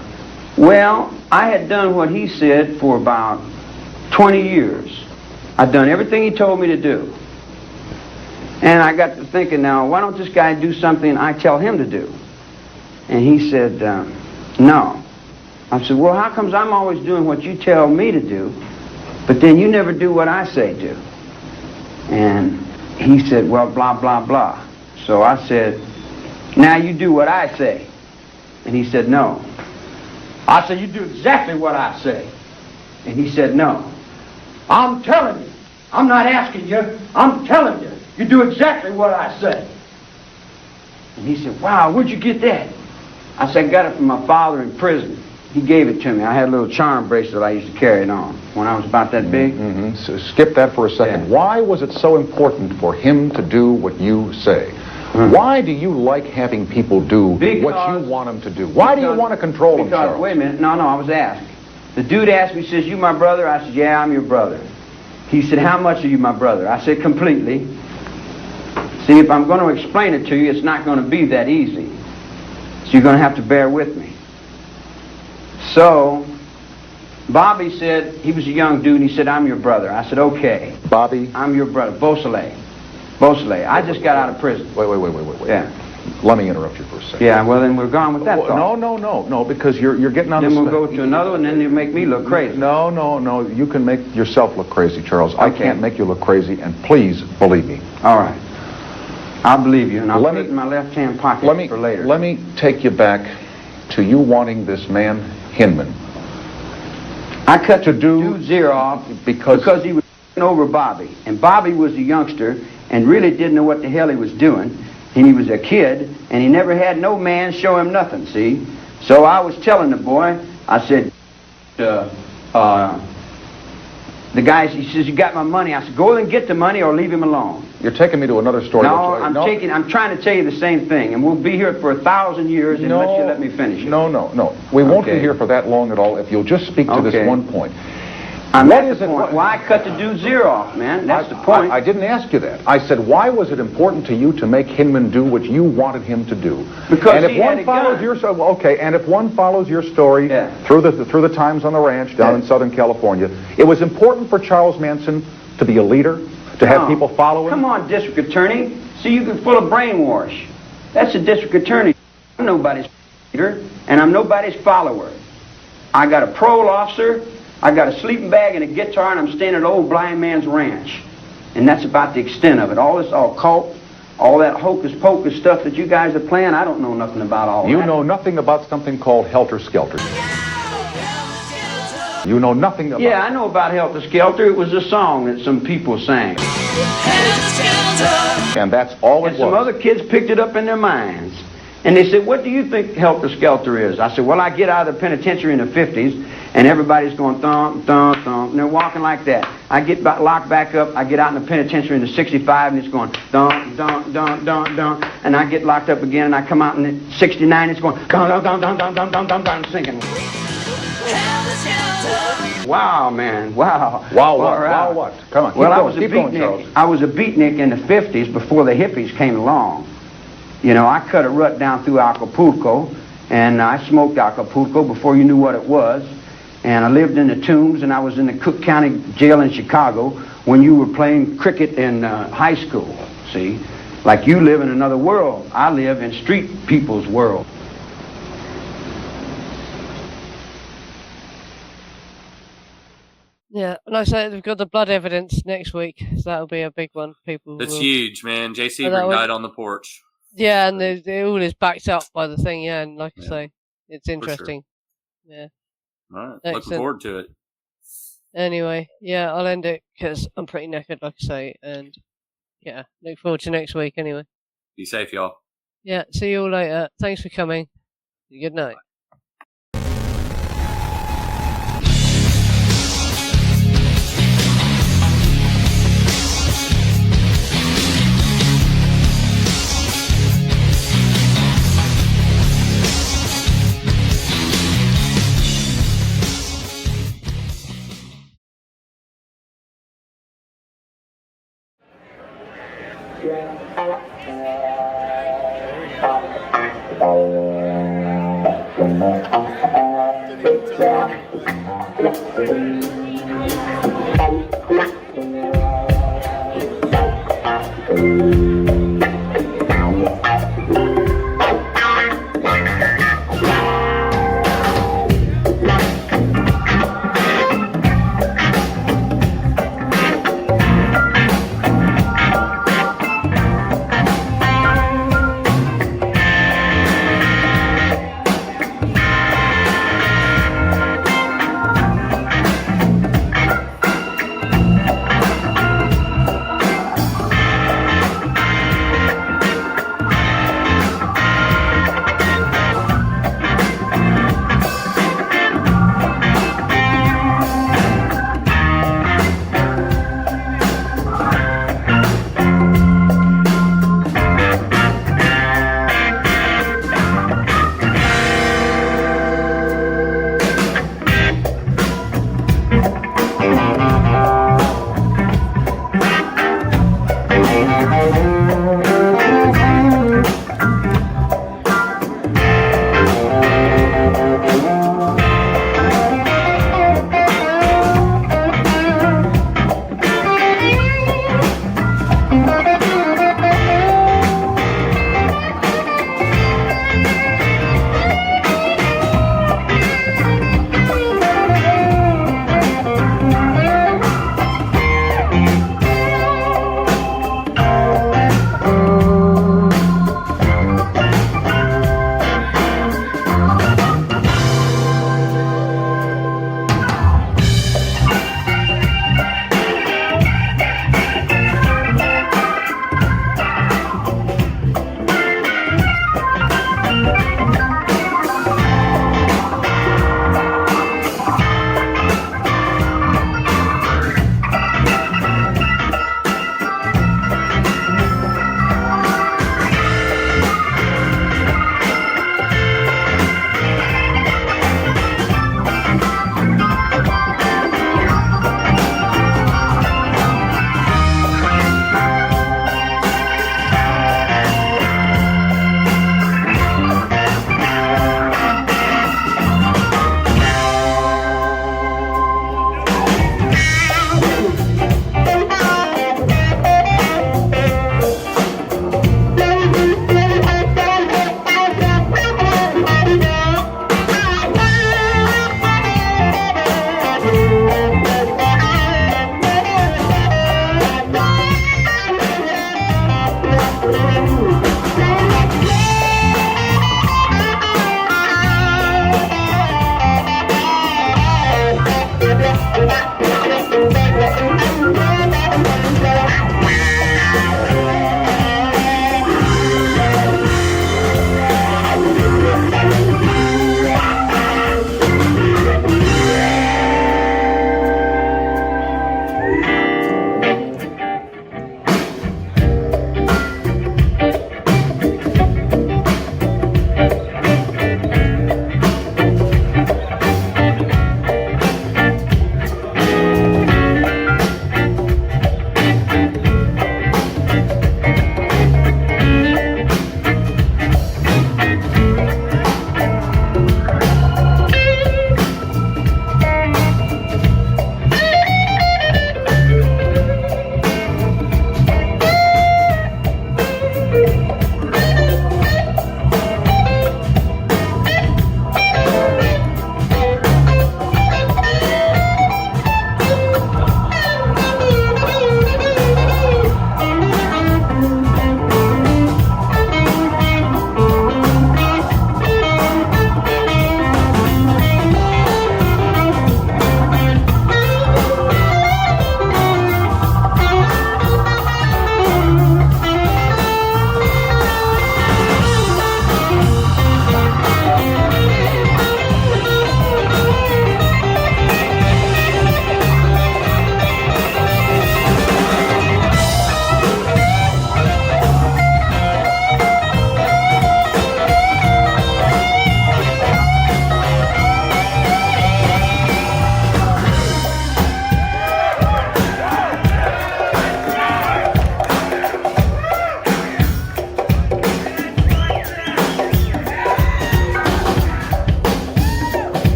Well, I had done what he said for about 20 years. I'd done everything he told me to do. And I got to thinking, now, why don't this guy do something I tell him to do? And he said, no. I said, well, how comes I'm always doing what you tell me to do, but then you never do what I say do? And he said, well, blah, blah, blah. So I said, now you do what I say. And he said, no. I said, you do exactly what I say. And he said, no. I'm telling you. I'm not asking you. I'm telling you. You do exactly what I say. And he said, wow, where'd you get that? I said, I got it from my father in prison. He gave it to me. I had a little charm bracelet I used to carry it on when I was about that big. Mm-hmm. So skip that for a second. Yeah. Why was it so important for him to do what you say? Why do you like having people do what you want them to do? Why do you want to control them, Charles? Wait a minute. No, I was asked. The dude asked me, says, you my brother? I said, yeah, I'm your brother. He said, how much are you my brother? I said, completely. See, if I'm going to explain it to you, it's not going to be that easy. So you're going to have to bear with me. So, Bobby said, he was a young dude, and he said, I'm your brother. I said, okay. Bobby? I'm your brother. Beausoleil. I just got out of prison. Wait. Yeah. Let me interrupt you for a second. Yeah, well, then we're gone with that thought. No, because you're getting on Then we'll go to another one, and then you make me look crazy. No. You can make yourself look crazy, Charles. I can't make you look crazy, and please believe me. All right. I'll believe you, and I'll put it in my left-hand pocket for later. Let me take you back to you wanting this man, Hinman. I cut the dude's ear off because he was over Bobby. And Bobby was a youngster and really didn't know what the hell he was doing. And he was a kid, and he never had no man show him nothing, see? So I was telling the boy, I said, the guy, he says, you got my money. I said, go and get the money or leave him alone. You're taking me to another story. No, I'm trying to tell you the same thing, and we'll be here for 1,000 years unless you let me finish it. No. We won't be here for that long at all if you'll just speak to this one point. What is it? Why cut the dude's ear off, man? That's the point. I didn't ask you that. I said, why was it important to you to make Hinman do what you wanted him to do? Because and if he one had a follows gun. your okay, and if one follows your story through the times on the ranch down in Southern California, it was important for Charles Manson to be a leader, to have people follow him. Come on, district attorney. See, you're full of brainwash. That's a district attorney. I'm nobody's leader, and I'm nobody's follower. I got a parole officer. I got a sleeping bag and a guitar, and I'm staying at an old blind man's ranch. And that's about the extent of it. All this occult, all that hocus-pocus stuff that you guys are playing, I don't know nothing about all that. You know nothing about something called Helter Skelter. You know nothing about I know about Helter Skelter. It was a song that some people sang. And that's all it was. And some other kids picked it up in their minds. And they said, what do you think Helter Skelter is? I said, well, I get out of the penitentiary in the 50s, and everybody's going thump, thump, thump, and they're walking like that. I get locked back up, I get out in the penitentiary in the 65, and it's going thump, thump, thump, thump, thump, and I get locked up again, and I come out in the 69, it's going thump, thump, thump, thump, thump, thump, thump, thump, singing. Wow, man, wow. Wow, what? Wow, what? Come on, well, keep going, Charles. I was a beatnik in the 50s before the hippies came along. You know, I cut a rut down through Acapulco, and I smoked Acapulco before you knew what it was. And I lived in the Tombs, and I was in the Cook County Jail in Chicago when you were playing cricket in high school, see? Like you live in another world. I live in street people's world. Yeah, and like I say, they've got the blood evidence next week, so that'll be a big one. People. That's will... huge, man. J.C. died on the porch. Yeah, and it all is backed up by the thing. Yeah, and like I say, it's interesting. Sure. Yeah. All right, looking forward to it. Anyway, yeah, I'll end it because I'm pretty knackered, like I say, and yeah, look forward to next week. Anyway. Be safe, y'all. Yeah, see you all later. Thanks for coming. Good night. Bye.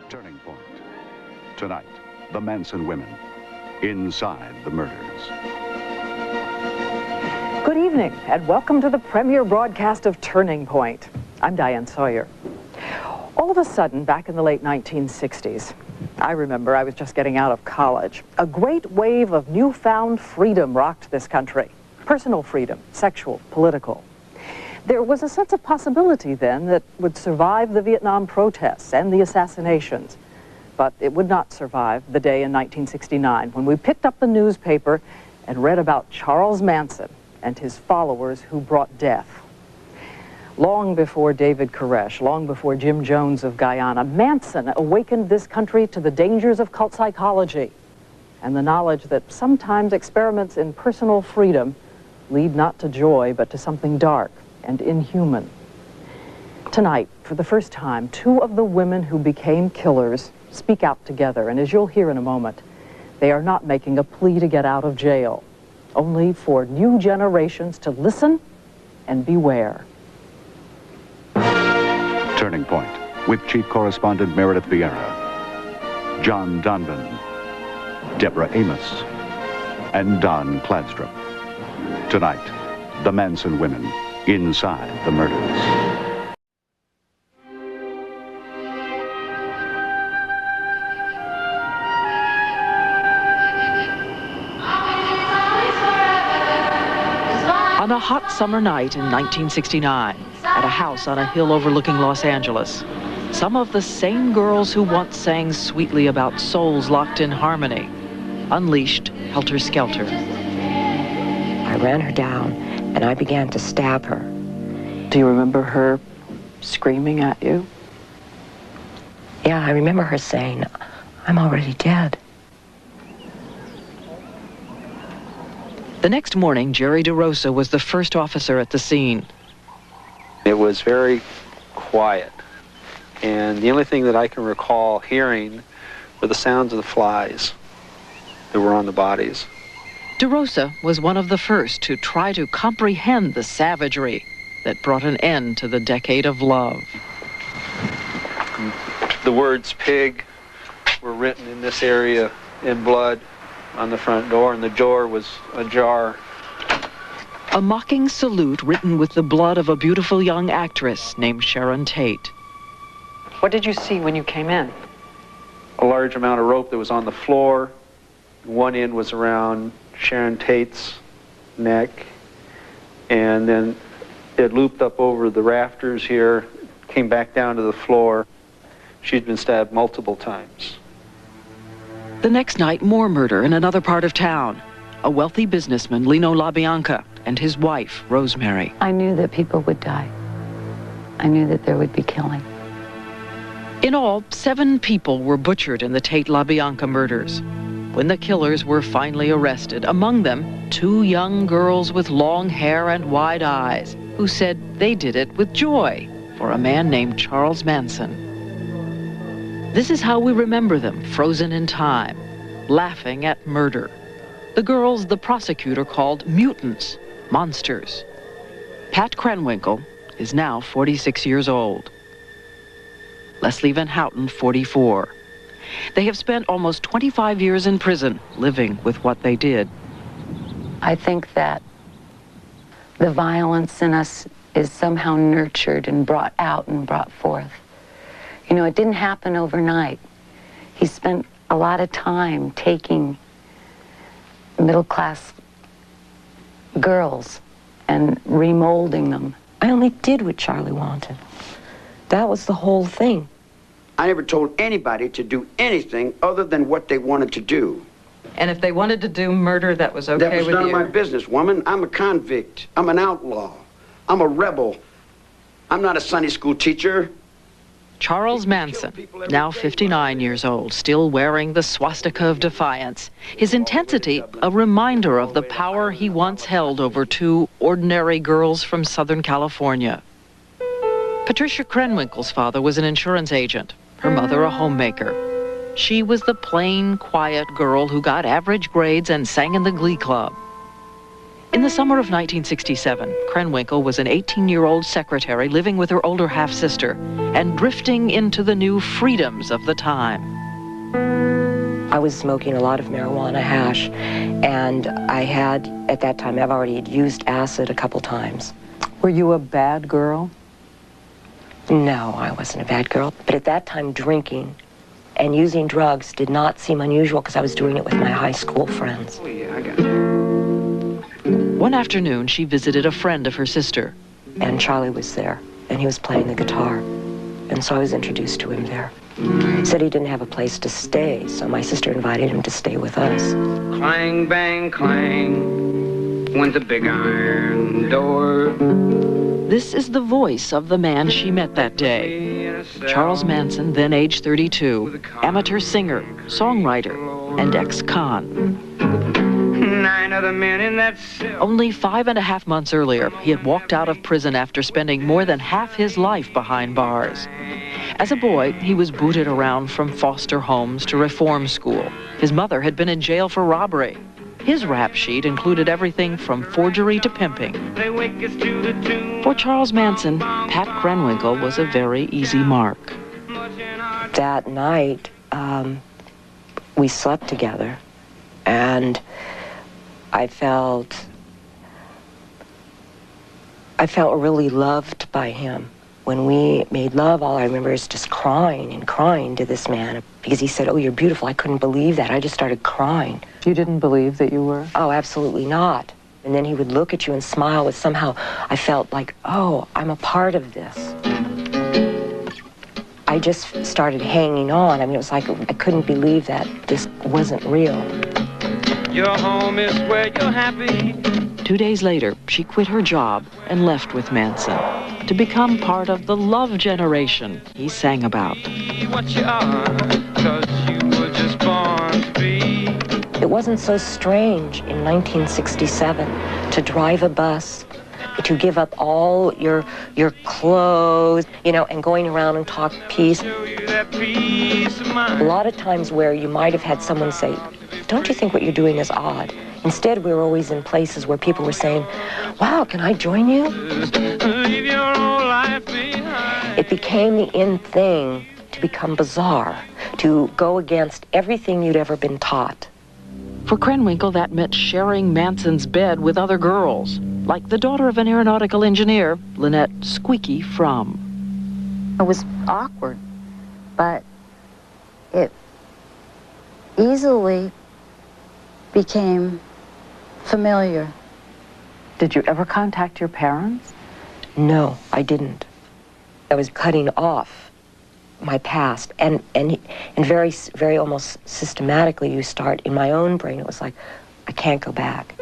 Turning Point. Tonight, the Manson women. Inside the murders. Good evening, and welcome to the premiere broadcast of Turning Point. I'm Diane Sawyer. All of a sudden, back in the late 1960s, I remember I was just getting out of college, a great wave of newfound freedom rocked this country. Personal freedom, sexual, political. There was a sense of possibility then that would survive the Vietnam protests and the assassinations. But it would not survive the day in 1969 when we picked up the newspaper and read about Charles Manson and his followers who brought death. Long before David Koresh, long before Jim Jones of Guyana, Manson awakened this country to the dangers of cult psychology and the knowledge that sometimes experiments in personal freedom lead not to joy but to something dark and inhuman. Tonight, for the first time, two of the women who became killers speak out together, and as you'll hear in a moment, they are not making a plea to get out of jail, only for new generations to listen and beware. Turning Point, with Chief Correspondent Meredith Vieira, John Donvan, Deborah Amos, and Don Kladstrup. Tonight, the Manson women, inside the murders. On a hot summer night in 1969, at a house on a hill overlooking Los Angeles, some of the same girls who once sang sweetly about souls locked in harmony unleashed helter-skelter. I ran her down, and I began to stab her. Do you remember her screaming at you? Yeah, I remember her saying, "I'm already dead." The next morning, Jerry DeRosa was the first officer at the scene. It was very quiet, and the only thing that I can recall hearing were the sounds of the flies that were on the bodies. DeRosa was one of the first to try to comprehend the savagery that brought an end to the decade of love. The words pig were written in this area in blood on the front door, and the door was ajar A mocking salute written with the blood of a beautiful young actress named Sharon Tate. What did you see when you came in? A large amount of rope that was on the floor. One end was around Sharon Tate's neck, and then it looped up over the rafters here, came back down to the floor. She'd been stabbed multiple times. The next night, more murder in another part of town. A wealthy businessman, Lino LaBianca, and his wife, Rosemary. I knew that people would die. I knew that there would be killing. In all, 7 people were butchered in the Tate LaBianca murders. When the killers were finally arrested, among them 2 young girls with long hair and wide eyes, who said they did it with joy for a man named Charles Manson. This is how we remember them, frozen in time, laughing at murder. The girls the prosecutor called mutants, monsters. Pat Krenwinkle is now 46 years old. Leslie Van Houten, 44. They have spent almost 25 years in prison, living with what they did. I think that the violence in us is somehow nurtured and brought out and brought forth. You know, it didn't happen overnight. He spent a lot of time taking middle-class girls and remolding them. I only did what Charlie wanted. That was the whole thing. I never told anybody to do anything other than what they wanted to do. And if they wanted to do murder, that was okay with you? That was none of my business, woman. I'm a convict. I'm an outlaw. I'm a rebel. I'm not a Sunday school teacher. Charles Manson, now 59 years old, still wearing the swastika of defiance. His intensity, a reminder of the power he once held over 2 ordinary girls from Southern California. Patricia Krenwinkle's father was an insurance agent, her mother a homemaker. She was the plain, quiet girl who got average grades and sang in the glee club. In the summer of 1967, Krenwinkle was an 18-year-old secretary living with her older half-sister and drifting into the new freedoms of the time. I was smoking a lot of marijuana hash, and I had, at that time, I've already used acid a couple times. Were you a bad girl? No, I wasn't a bad girl. But at that time, drinking and using drugs did not seem unusual because I was doing it with my high school friends. Oh, yeah, I got it. One afternoon, she visited a friend of her sister. And Charlie was there, and he was playing the guitar. And so I was introduced to him there. He said he didn't have a place to stay, so my sister invited him to stay with us. Clang, bang, clang, went the big iron door. This is the voice of the man she met that day. Charles Manson, then age 32, amateur singer, songwriter, and ex-con. 9 other men in that cell. Only 5.5 months earlier, he had walked out of prison after spending more than half his life behind bars. As a boy, he was booted around from foster homes to reform school. His mother had been in jail for robbery. His rap sheet included everything from forgery to pimping. For Charles Manson, Pat Krenwinkle was a very easy mark. That night, we slept together, and I felt really loved by him. When we made love, all I remember is just crying and crying to this man because he said, "Oh, you're beautiful." I couldn't believe that. I just started crying. You didn't believe that you were? Oh, absolutely not. And then he would look at you and smile with somehow, I felt like, oh, I'm a part of this. I just started hanging on. I mean, it was like I couldn't believe that this wasn't real. Your home is where you're happy. 2 days later, she quit her job and left with Manson to become part of the love generation he sang about. What you are, 'cause you were just born to be. It wasn't so strange in 1967 to drive a bus, to give up all your clothes, you know, and going around and talk peace. A lot of times where you might have had someone say, "Don't you think what you're doing is odd?" Instead, we were always in places where people were saying, "Wow, can I join you?" It became the in thing to become bizarre, to go against everything you'd ever been taught. For Krenwinkle, that meant sharing Manson's bed with other girls, like the daughter of an aeronautical engineer, Lynette Squeaky Fromm. It was awkward, but it easily became familiar. Did you ever contact your parents? No, I didn't. I was cutting off my past, and very, very almost systematically you start, in my own brain, it was like, I can't go back.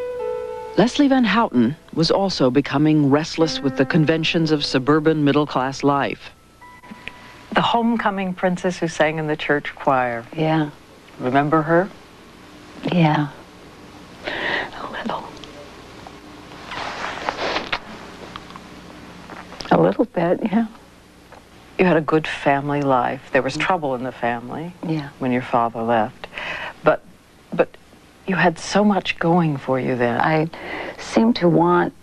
Leslie Van Houten was also becoming restless with the conventions of suburban middle-class life. The homecoming princess who sang in the church choir. Yeah. Remember her? Yeah. A little. A little bit, yeah. You had a good family life. There was trouble in the family when your father left. But you had so much going for you then. I seemed to want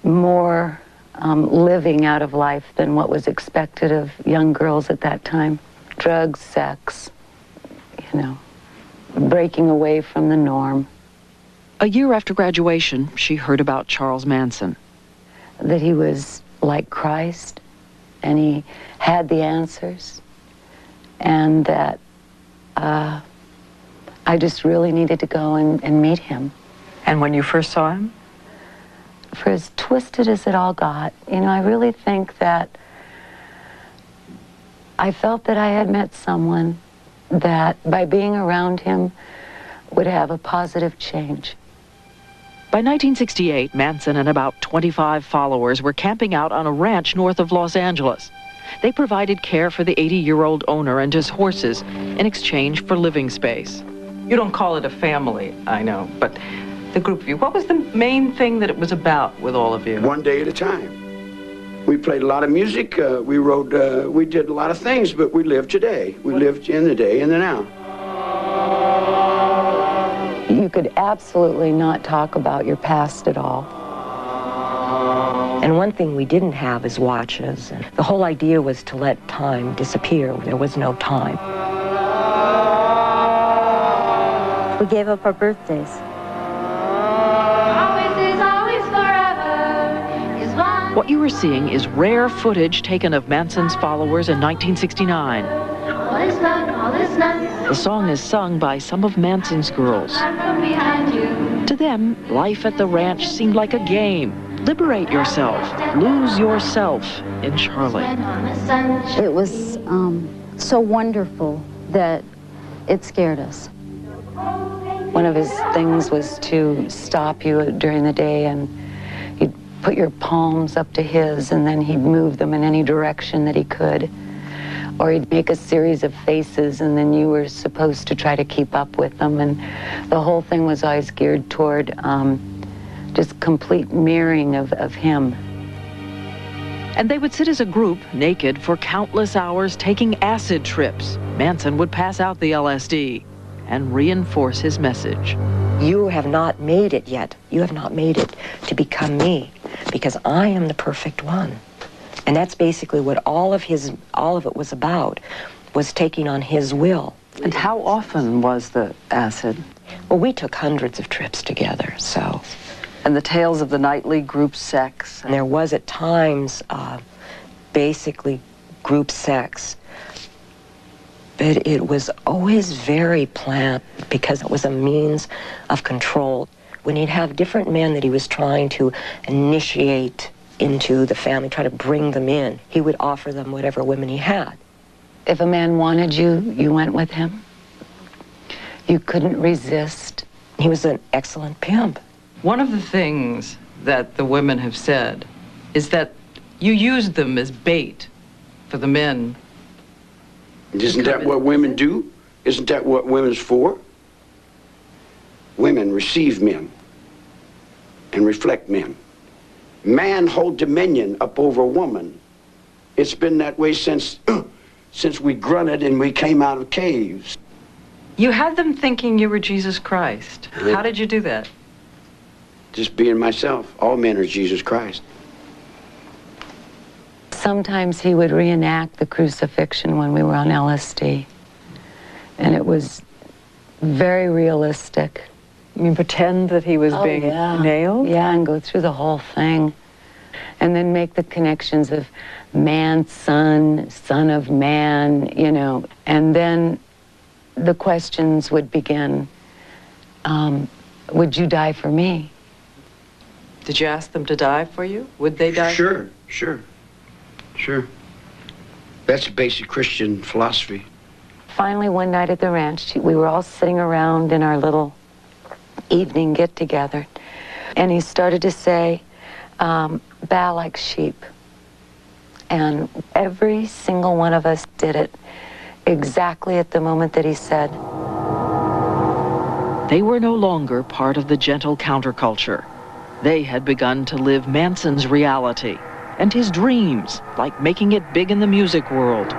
more living out of life than what was expected of young girls at that time. Drugs, sex, you know, breaking away from the norm. A year after graduation, she heard about Charles Manson. That he was like Christ, and he had the answers, and that I just really needed to go and meet him. And when you first saw him? For as twisted as it all got, you know, I really think that I felt that I had met someone that, by being around him, would have a positive change. By 1968, Manson and about 25 followers were camping out on a ranch north of Los Angeles. They provided care for the 80-year-old owner and his horses in exchange for living space. You don't call it a family, I know, but the group of you, what was the main thing that it was about with all of you? One day at a time. We played a lot of music, we rode, we did a lot of things, but we lived today. We lived in the day and the now. You could absolutely not talk about your past at all. And one thing we didn't have is watches. And the whole idea was to let time disappear. There was no time. We gave up our birthdays. What you were seeing is rare footage taken of Manson's followers in 1969. The song is sung by some of Manson's girls. To them, life at the ranch seemed like a game. Liberate yourself, lose yourself in Charlie. It was so wonderful that it scared us. One of his things was to stop you during the day, and you'd put your palms up to his, and then he'd move them in any direction that he could. Or he'd make a series of faces, and then you were supposed to try to keep up with them. And the whole thing was always geared toward just complete mirroring of him. And they would sit as a group, naked, for countless hours, taking acid trips. Manson would pass out the LSD and reinforce his message. You have not made it yet. You have not made it to become me, because I am the perfect one. And that's basically what all of it was about, was taking on his will. And how often was the acid? Well, we took hundreds of trips together, so. And the tales of the nightly group sex? And there was at times basically group sex. But it was always very planned, because it was a means of control. When he'd have different men that he was trying to initiate into the family, try to bring them in, he would offer them whatever women he had. If a man wanted you, you went with him. You couldn't resist. He was an excellent pimp. One of the things that the women have said is that you used them as bait for the men. Isn't that what women do? Isn't that what women's for? Women receive men and reflect men. Man hold dominion up over woman. It's been that way since we grunted and we came out of caves. You had them thinking you were Jesus Christ. How did you do that? Just being myself. All men are Jesus Christ. Sometimes he would reenact the crucifixion when we were on LSD. And it was very realistic. You mean pretend that he was being nailed? Yeah, and go through the whole thing. And then make the connections of man, son, son of man, you know. And then the questions would begin, would you die for me? Did you ask them to die for you? Would they die? Sure. That's a basic Christian philosophy. Finally, one night at the ranch, we were all sitting around in our little evening get-together, and he started to say, baa like sheep. And every single one of us did it exactly at the moment that he said. They were no longer part of the gentle counterculture. They had begun to live Manson's reality and his dreams, like making it big in the music world.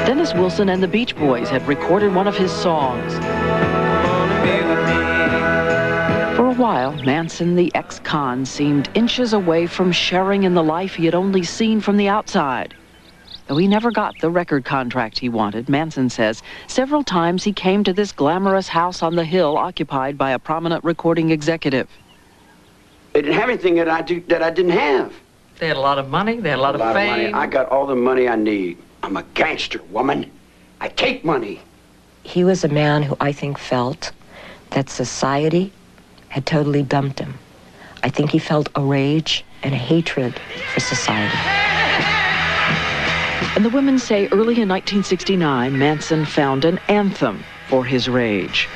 Dennis Wilson and the Beach Boys had recorded one of his songs. For a while, Manson, the ex-con, seemed inches away from sharing in the life he had only seen from the outside. Though he never got the record contract he wanted, Manson says, several times he came to this glamorous house on the hill occupied by a prominent recording executive. They didn't have anything that I didn't have. They had a lot of money, they had a lot of fame. Money. I got all the money I need. I'm a gangster, woman. I take money. He was a man who I think felt that society had totally dumped him. I think he felt a rage and a hatred for society. And the women say early in 1969, Manson found an anthem for his rage.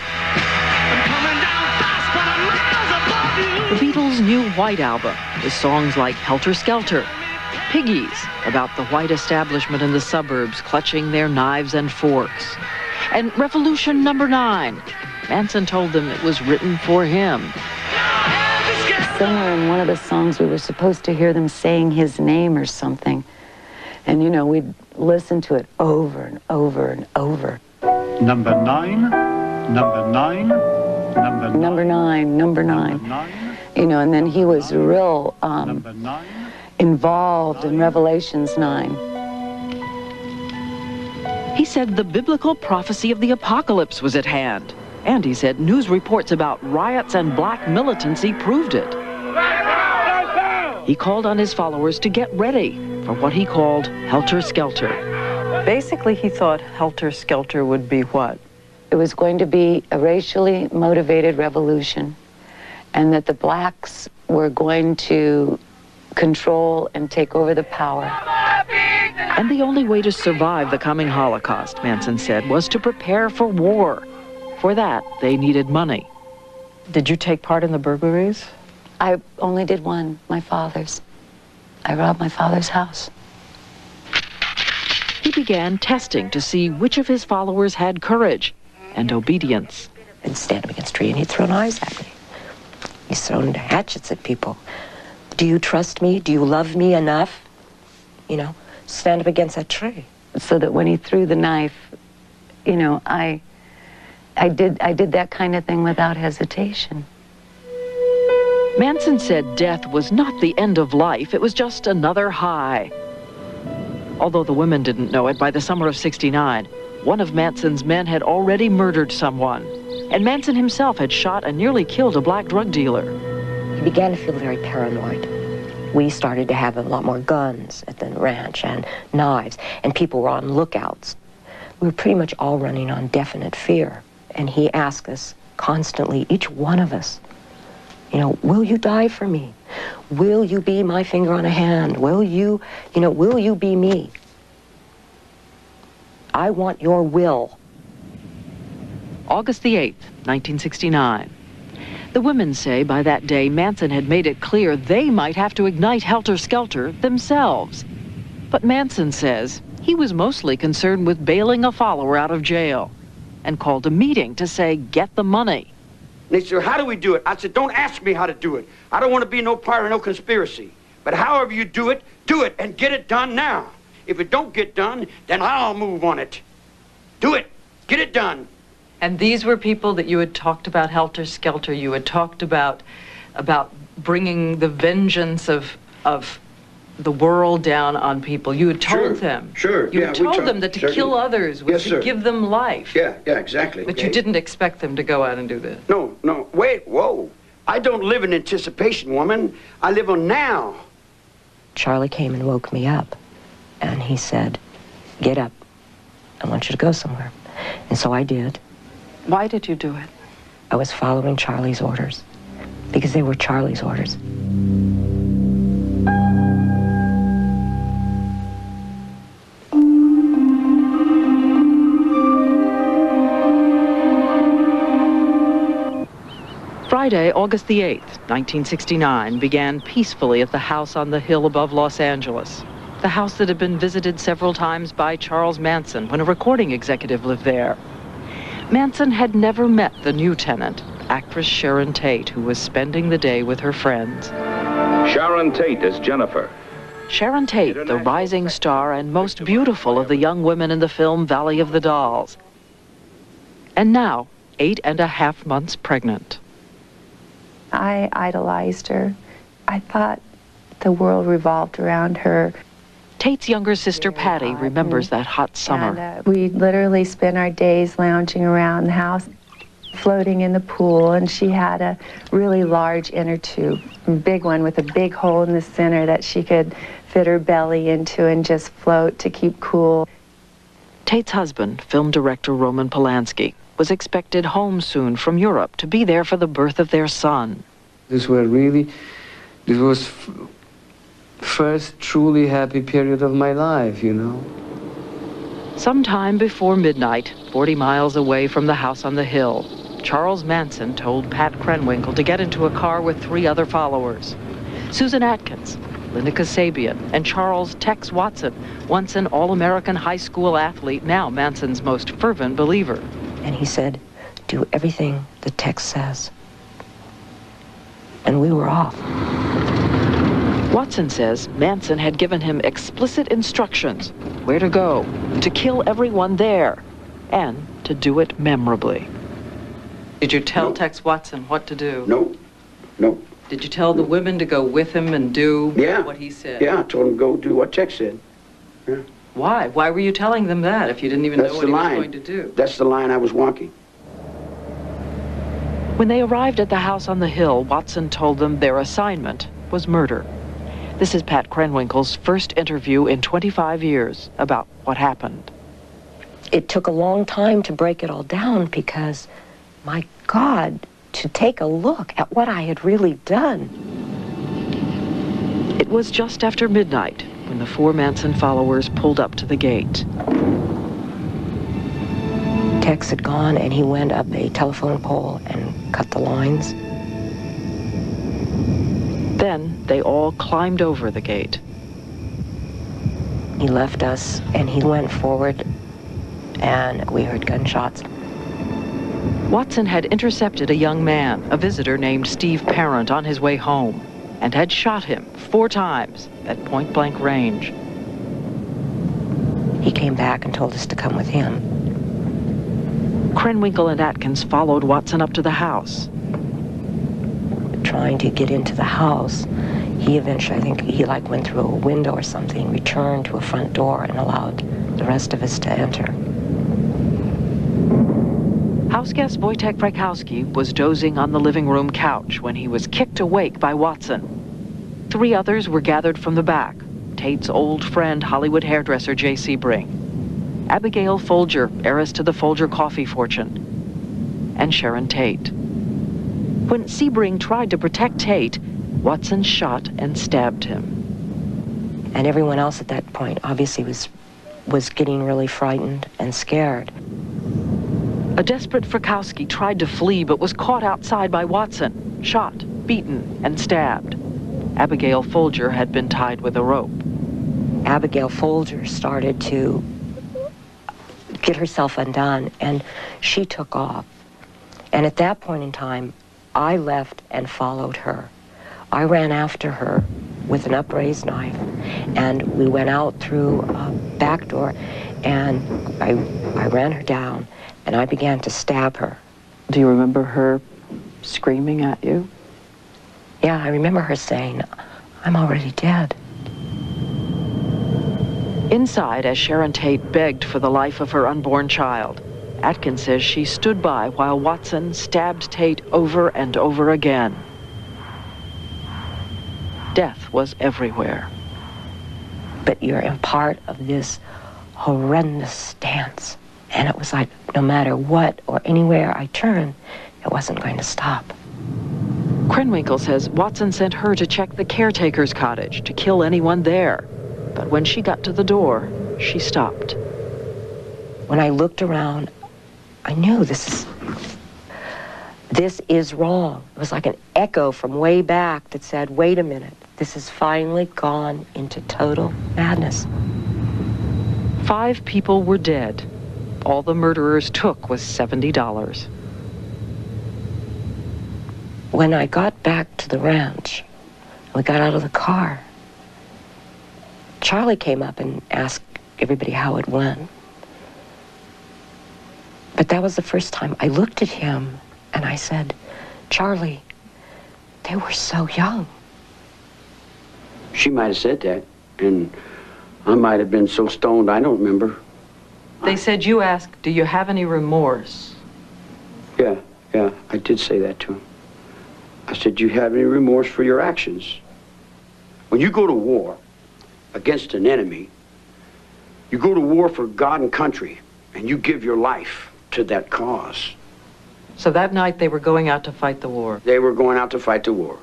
The Beatles' new White Album, with songs like Helter Skelter, Piggies, about the white establishment in the suburbs clutching their knives and forks, and Revolution Number 9. Manson told them it was written for him. Somewhere in one of the songs we were supposed to hear them saying his name or something. And, you know, we'd listen to it over and over and over. Number 9, number 9, number 9. Number 9, number 9. You know, and then he was real involved in Revelations 9. He said the biblical prophecy of the apocalypse was at hand. And he said news reports about riots and black militancy proved it. He called on his followers to get ready for what he called Helter Skelter. Basically, he thought Helter Skelter would be what? It was going to be a racially motivated revolution, and that the blacks were going to control and take over the power. And the only way to survive the coming Holocaust, Manson said, was to prepare for war. For that, they needed money. Did you take part in the burglaries? I only did one, my father's. I robbed my father's house. He began testing to see which of his followers had courage and obedience. He'd stand up against a tree and he'd throw knives at me. He's thrown hatchets at people. Do you trust me? Do you love me enough? You know, stand up against that tree. So that when he threw the knife, you know, I did that kind of thing without hesitation. Manson said death was not the end of life, it was just another high. Although the women didn't know it, by the summer of '69, one of Manson's men had already murdered someone. And Manson himself had shot and nearly killed a black drug dealer. He began to feel very paranoid. We started to have a lot more guns at the ranch and knives, and people were on lookouts. We were pretty much all running on definite fear. And he asked us constantly, each one of us, you know, will you die for me? Will you be my finger on a hand? Will you be me? I want your will. August the 8th, 1969. The women say by that day Manson had made it clear they might have to ignite Helter Skelter themselves. But Manson says he was mostly concerned with bailing a follower out of jail and called a meeting to say, get the money. They said, how do we do it? I said, don't ask me how to do it. I don't want to be no part of no conspiracy. But however you do it and get it done now. If it don't get done, then I'll move on it. Do it. Get it done. And these were people that you had talked about Helter Skelter. You had talked about bringing the vengeance of the world down on people. You had told them. Sure. You had told them that to kill others was to give them life. Yeah, exactly. But you didn't expect them to go out and do this. No, wait, whoa. I don't live in anticipation, woman. I live on now. Charlie came and woke me up, and he said, "Get up. I want you to go somewhere." And so I did. Why did you do it? I was following Charlie's orders, because they were Charlie's orders. Friday, August the 8th, 1969, began peacefully at the house on the hill above Los Angeles. The house that had been visited several times by Charles Manson when a recording executive lived there. Manson had never met the new tenant, actress Sharon Tate, who was spending the day with her friends. Sharon Tate is Jennifer. Sharon Tate, the rising star and most beautiful of the young women in the film Valley of the Dolls. And now, 8.5 months pregnant. I idolized her. I thought the world revolved around her. Tate's younger sister Patty remembers that hot summer. And, we literally spent our days lounging around the house, floating in the pool, and she had a really large inner tube, a big one with a big hole in the center that she could fit her belly into and just float to keep cool. Tate's husband, film director Roman Polanski, was expected home soon from Europe to be there for the birth of their son. This was first truly happy period of my life, you know. Sometime before midnight, 40 miles away from the house on the hill, Charles Manson told Pat Krenwinkle to get into a car with 3 other followers. Susan Atkins, Linda Kasabian, and Charles Tex Watson, once an all-American high school athlete, now Manson's most fervent believer. And he said, "Do everything the text says." And we were off. Watson says Manson had given him explicit instructions where to go, to kill everyone there, and to do it memorably. Did you tell Tex Watson what to do? No. Did you tell the women to go with him and do what he said? Yeah, I told him go do what Tex said. Yeah. Why? Why were you telling them that if you didn't even know what he was going to do? That's the line I was walking. When they arrived at the house on the hill, Watson told them their assignment was murder. This is Pat Krenwinkle's first interview in 25 years about what happened. It took a long time to break it all down because, my God, to take a look at what I had really done. It was just after midnight when the 4 Manson followers pulled up to the gate. Tex had gone and he went up a telephone pole and cut the lines. Then they all climbed over the gate. He left us and he went forward and we heard gunshots. Watson had intercepted a young man, a visitor named Steve Parent, on his way home, and had shot him 4 times at point-blank range. He came back and told us to come with him. Krenwinkle and Atkins followed Watson up to the house. Trying to get into the house, he eventually, I think he went through a window or something, returned to a front door and allowed the rest of us to enter. Houseguest Wojtek Frykowski was dozing on the living room couch when he was kicked awake by Watson. 3 others were gathered from the back. Tate's old friend, Hollywood hairdresser Jay Sebring, Abigail Folger, heiress to the Folger coffee fortune, and Sharon Tate. When Sebring tried to protect Tate, Watson shot and stabbed him. And everyone else at that point obviously was getting really frightened and scared. A desperate Frykowski tried to flee but was caught outside by Watson, shot, beaten, and stabbed. Abigail Folger had been tied with a rope. Abigail Folger started to get herself undone, and she took off. And at that point in time, I left and followed her. I ran after her with an upraised knife, and we went out through a back door, and I ran her down, and I began to stab her. Do you remember her screaming at you? Yeah, I remember her saying, "I'm already dead." Inside, as Sharon Tate begged for the life of her unborn child, Atkins says she stood by while Watson stabbed Tate over and over again. Death was everywhere. But you're in part of this horrendous dance. And it was like, no matter what or anywhere I turned, it wasn't going to stop. Krenwinkle says Watson sent her to check the caretaker's cottage to kill anyone there. But when she got to the door, she stopped. When I looked around, I knew this is wrong. It was like an echo from way back that said, wait a minute, this has finally gone into total madness. 5 people were dead. All the murderers took was $70. When I got back to the ranch, we got out of the car, Charlie came up and asked everybody how it went. But that was the first time I looked at him and I said, Charlie, they were so young. She might have said that, and I might have been so stoned I don't remember. They said you asked, do you have any remorse? Yeah, I did say that to him. I said, do you have any remorse for your actions? When you go to war against an enemy, you go to war for God and country, and you give your life to that cause. So that night they were going out to fight the war. They were going out to fight the war.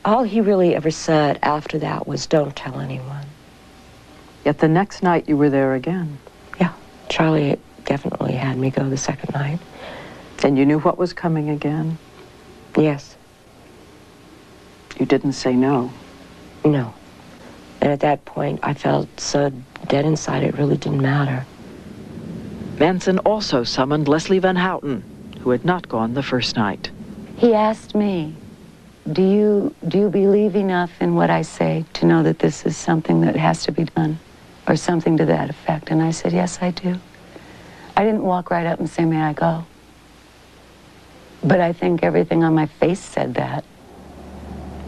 All he really ever said after that was, don't tell anyone. Yet the next night you were there again. Yeah, Charlie definitely had me go the second night. And you knew what was coming again? Yes. You didn't say no? No. And at that point, I felt so dead inside, it really didn't matter. Manson also summoned Leslie Van Houten, who had not gone the first night. He asked me, do you believe enough in what I say to know that this is something that has to be done, or something to that effect? And I said, yes, I do. I didn't walk right up and say, may I go? But I think everything on my face said that.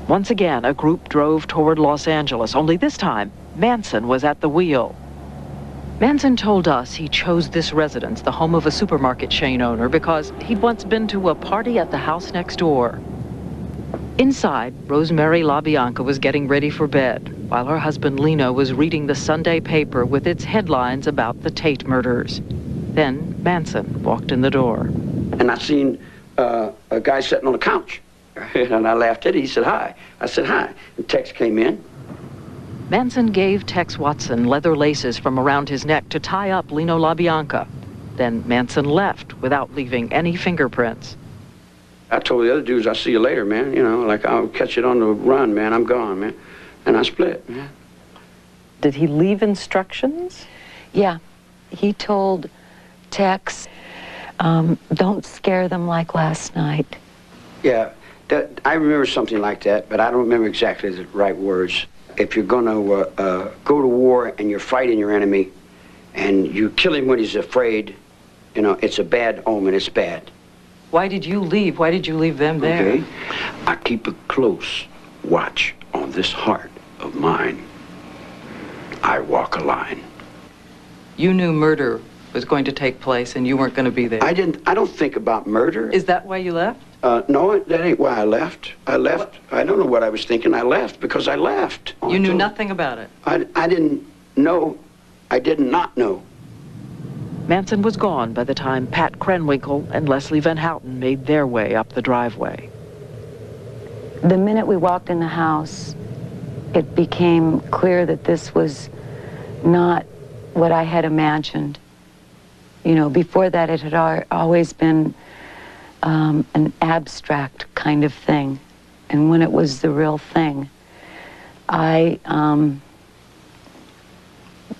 Once again, a group drove toward Los Angeles, only this time, Manson was at the wheel. Manson told us he chose this residence, the home of a supermarket chain owner, because he'd once been to a party at the house next door. Inside, Rosemary LaBianca was getting ready for bed, while her husband Lino was reading the Sunday paper with its headlines about the Tate murders. Then Manson walked in the door. And I seen a guy sitting on the couch. And I laughed at it. He said, hi. I said, hi. And Tex came in. Manson gave Tex Watson leather laces from around his neck to tie up Lino LaBianca. Then Manson left without leaving any fingerprints. I told the other dudes, I'll see you later, man. You know, like, I'll catch it on the run, man. I'm gone, man. And I split, man. Did he leave instructions? Yeah. He told Tex, don't scare them like last night. Yeah, I remember something like that, but I don't remember exactly the right words. If you're going to go to war and you're fighting your enemy and you kill him when he's afraid, you know, it's a bad omen. It's bad. Why did you leave? Why did you leave them there? Okay. I keep a close watch on this heart of mine. I walk a line. You knew murder was going to take place and you weren't going to be there. I don't think about murder. Is that why you left? No, that ain't why I left. I left. I don't know what I was thinking. I left because I left. You knew nothing about it? I didn't know. I did not know. Manson was gone by the time Pat Krenwinkle and Leslie Van Houten made their way up the driveway. The minute we walked in the house, it became clear that this was not what I had imagined. You know, before that it had always been an abstract kind of thing. And when it was the real thing, I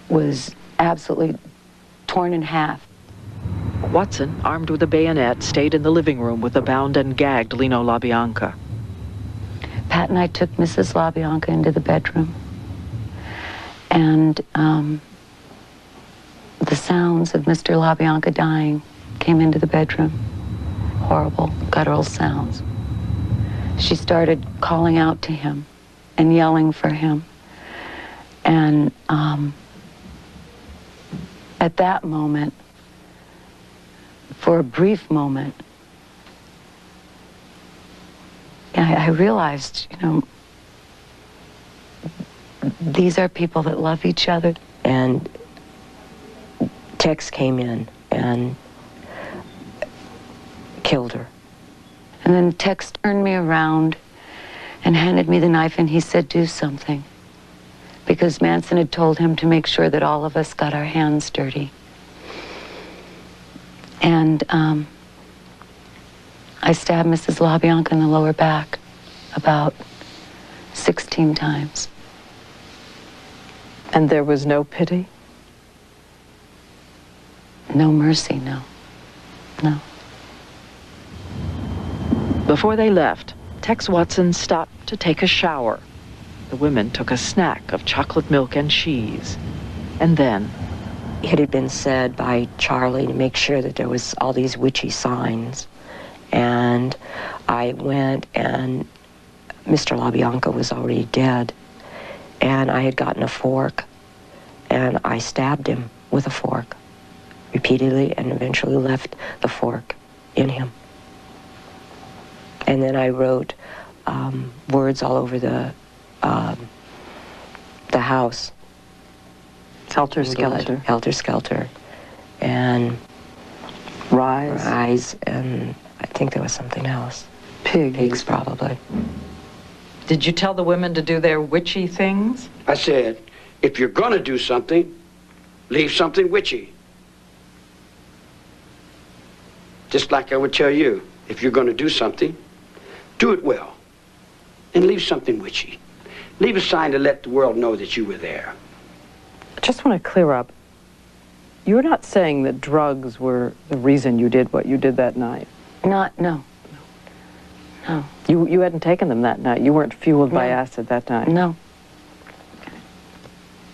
was absolutely torn in half. Watson, armed with a bayonet, stayed in the living room with the bound and gagged Lino LaBianca. Pat and I took Mrs. LaBianca into the bedroom. And the sounds of Mr. LaBianca dying came into the bedroom. Horrible, guttural sounds. She started calling out to him and yelling for him. And at that moment, for a brief moment, I realized, you know, these are people that love each other. And Tex came in and killed her. And then Tex turned me around and handed me the knife, and he said, do something. Because Manson had told him to make sure that all of us got our hands dirty. And I stabbed Mrs. LaBianca in the lower back about 16 times. And there was no pity? No mercy, no. No. Before they left, Tex Watson stopped to take a shower. The women took a snack of chocolate milk and cheese. And then... It had been said by Charlie to make sure that there was all these witchy signs. And I went, and Mr. LaBianca was already dead. And I had gotten a fork, and I stabbed him with a fork repeatedly, and eventually left the fork in him. And then I wrote words all over the house. Helter Skelter. Helter Skelter. And Rise. Rise, and I think there was something else. Pigs, probably. Did you tell the women to do their witchy things? I said, if you're going to do something, leave something witchy. Just like I would tell you, if you're going to do something, do it well. And leave something witchy. Leave a sign to let the world know that you were there. I just want to clear up. You're not saying that drugs were the reason you did what you did that night? No. You hadn't taken them that night? You weren't fueled by acid that night? No.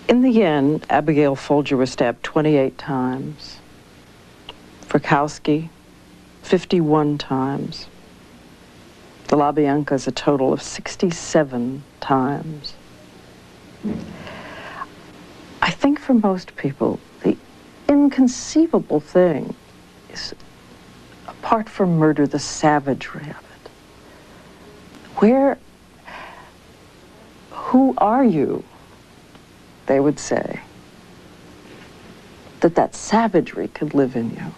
In the end, Abigail Folger was stabbed 28 times. Frykowski, 51 times. The LaBiancas a total of 67 times. I think for most people, the inconceivable thing is, apart from murder, the savagery of it. Who are you, they would say, that savagery could live in you?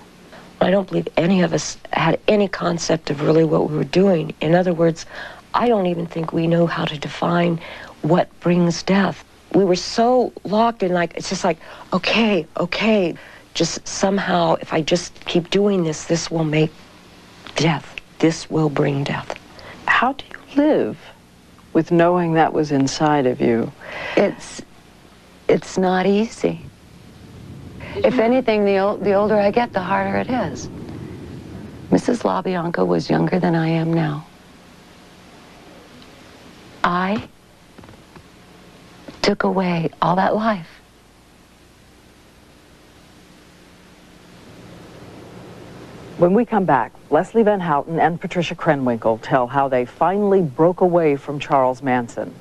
I don't believe any of us had any concept of really what we were doing. In other words, I don't even think we know how to define what brings death. We were so locked in, like, it's just like, okay, just somehow, if I just keep doing this, this will make death. This will bring death. How do you live with knowing that was inside of you? It's not easy. If anything, the older I get, the harder it is. Mrs. LaBianca was younger than I am now. I took away all that life. When we come back, Leslie Van Houten and Patricia Krenwinkle tell how they finally broke away from Charles Manson.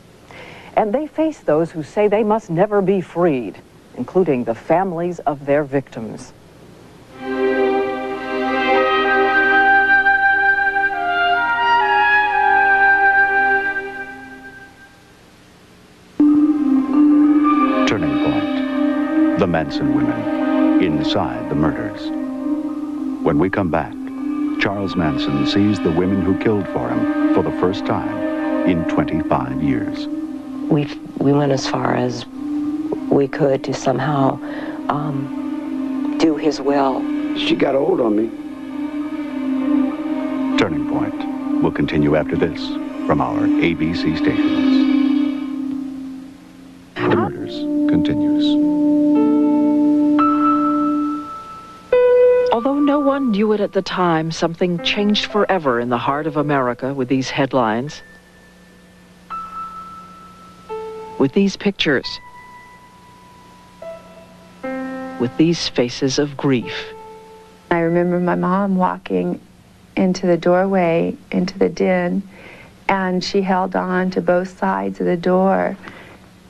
And they face those who say they must never be freed, including the families of their victims. Turning Point. The Manson women. Inside the murders. When we come back, Charles Manson sees the women who killed for him for the first time in 25 years. We went as far as we could to somehow do his will. She got a hold on me. Turning Point will continue after this from our ABC stations. The Murders continues. Although no one knew it at the time, something changed forever in the heart of America with these headlines. With these pictures. With these faces of grief. I remember my mom walking into the doorway, into the den, and she held on to both sides of the door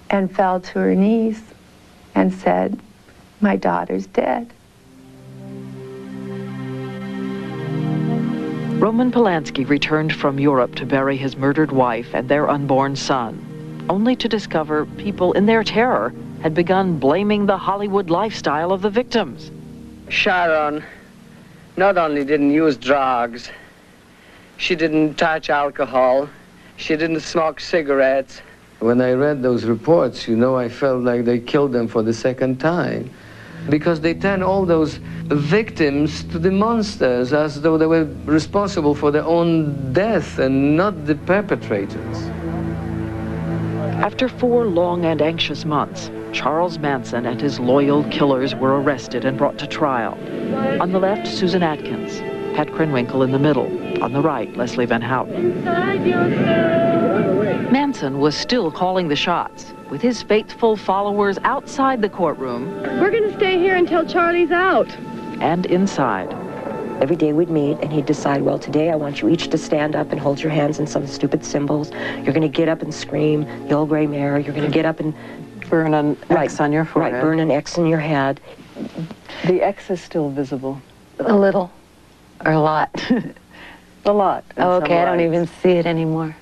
and fell to her knees and said, my daughter's dead. Roman Polanski returned from Europe to bury his murdered wife and their unborn son, only to discover people in their terror had begun blaming the Hollywood lifestyle of the victims. Sharon not only didn't use drugs, she didn't touch alcohol, she didn't smoke cigarettes. When I read those reports, I felt like they killed them for the second time. Because they turn all those victims to the monsters as though they were responsible for their own death and not the perpetrators. After 4 long and anxious months, Charles Manson and his loyal killers were arrested and brought to trial. On the left, Susan Atkins, Pat Krenwinkle in the middle. On the right, Leslie Van Houten. Manson was still calling the shots, with his faithful followers outside the courtroom. We're going to stay here until Charlie's out. And inside. Every day we'd meet and he'd decide, well, today I want you each to stand up and hold your hands in some stupid symbols. You're going to get up and scream, the old gray mare. You're going to get up and burn an X on your forehead. Right, burn an X in your head. The X is still visible. A little, or a lot. A lot. Oh, okay, I don't even see it anymore.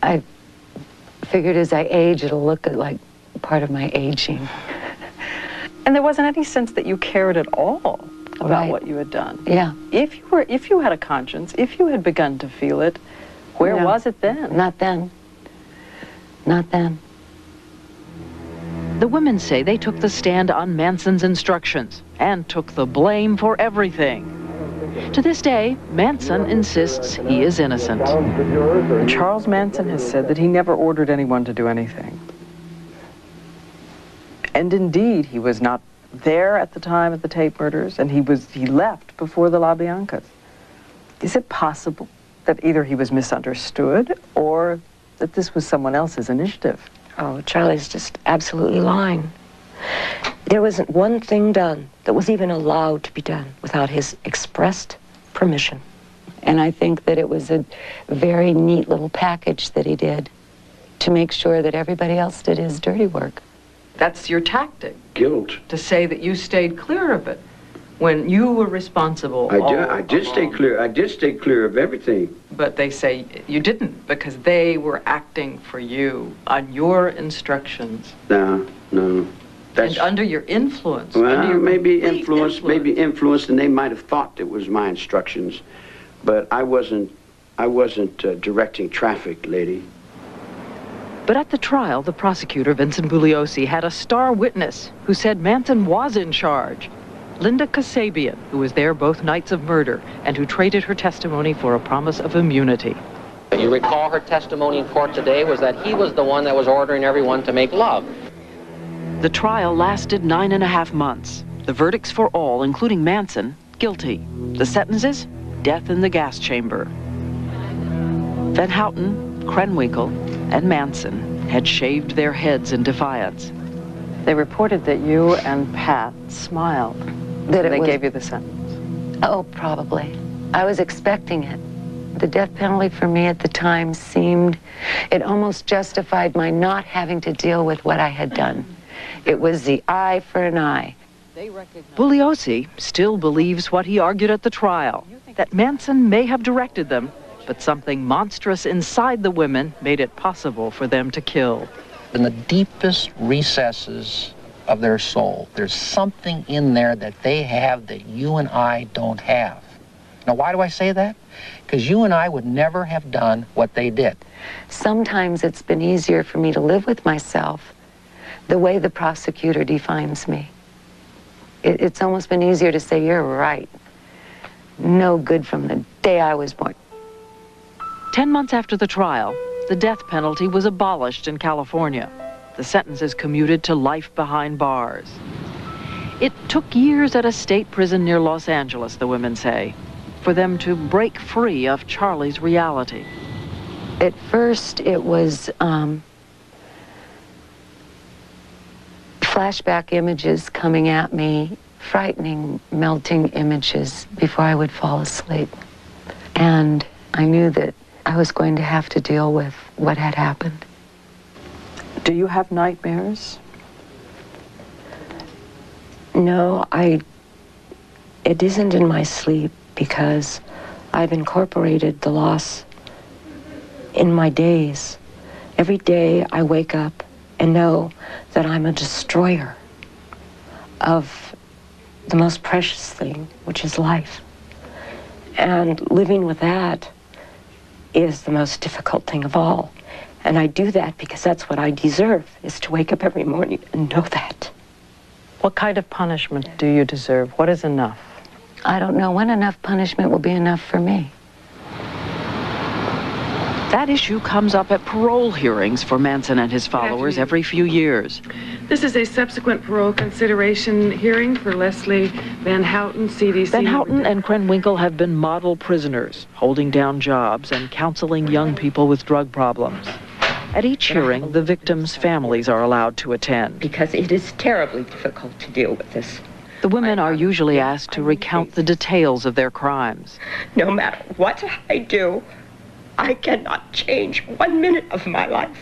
I figured as I age, it'll look like part of my aging. And there wasn't any sense that you cared at all about what you had done. Yeah. If you had a conscience, if you had begun to feel it, where was it then? Not then. Not then. The women say they took the stand on Manson's instructions and took the blame for everything. To this day, Manson insists he is innocent. Charles Manson has said that he never ordered anyone to do anything. And indeed, he was not there at the time of the Tate murders, and he left before the LaBiancas. Is it possible that either he was misunderstood or that this was someone else's initiative? Oh, Charlie's just absolutely lying. There wasn't one thing done that was even allowed to be done without his expressed permission. And I think that it was a very neat little package that he did to make sure that everybody else did his dirty work. That's your tactic. Guilt. To say that you stayed clear of it when you were responsible. I did stay clear. I did stay clear of everything. But they say you didn't because they were acting for you on your instructions. No. And under your influence. Well, maybe influence, and they might have thought it was my instructions, but I wasn't directing traffic, lady. But at the trial, the prosecutor, Vincent Bugliosi, had a star witness who said Manson was in charge. Linda Kasabian, who was there both nights of murder and who traded her testimony for a promise of immunity. You recall her testimony in court today was that he was the one that was ordering everyone to make love. The trial lasted 9.5 months. The verdicts for all, including Manson, guilty. The sentences, death in the gas chamber. Van Houten, Krenwinkle, and Manson had shaved their heads in defiance. They reported that you and Pat smiled. That they gave you the sentence. Oh, probably. I was expecting it. The death penalty for me at the time seemed, it almost justified my not having to deal with what I had done. It was the eye for an eye. Bugliosi still believes what he argued at the trial, that Manson may have directed them, but something monstrous inside the women made it possible for them to kill. In the deepest recesses of their soul, there's something in there that they have that you and I don't have. Now, why do I say that? Because you and I would never have done what they did. Sometimes it's been easier for me to live with myself the way the prosecutor defines me. It's almost been easier to say, you're right. No good from the day I was born. 10 months after the trial, the death penalty was abolished in California. The sentences commuted to life behind bars. It took years at a state prison near Los Angeles, the women say, for them to break free of Charlie's reality. At first, it was flashback images coming at me, frightening, melting images before I would fall asleep. And I knew that I was going to have to deal with what had happened. Do you have nightmares? No, it isn't in my sleep because I've incorporated the loss in my days. Every day I wake up and know that I'm a destroyer of the most precious thing, which is life. And living with that is the most difficult thing of all. And I do that because that's what I deserve, is to wake up every morning and know that. What kind of punishment do you deserve? What is enough? I don't know when enough punishment will be enough for me. That issue comes up at parole hearings for Manson and his followers every few years. This is a subsequent parole consideration hearing for Leslie Van Houten, CDC. Van Houten and Krenwinkle have been model prisoners, holding down jobs and counseling young people with drug problems. At each hearing, the victims' families are allowed to attend. Because it is terribly difficult to deal with this. The women are usually asked to recount the details of their crimes. No matter what I do, I cannot change 1 minute of my life.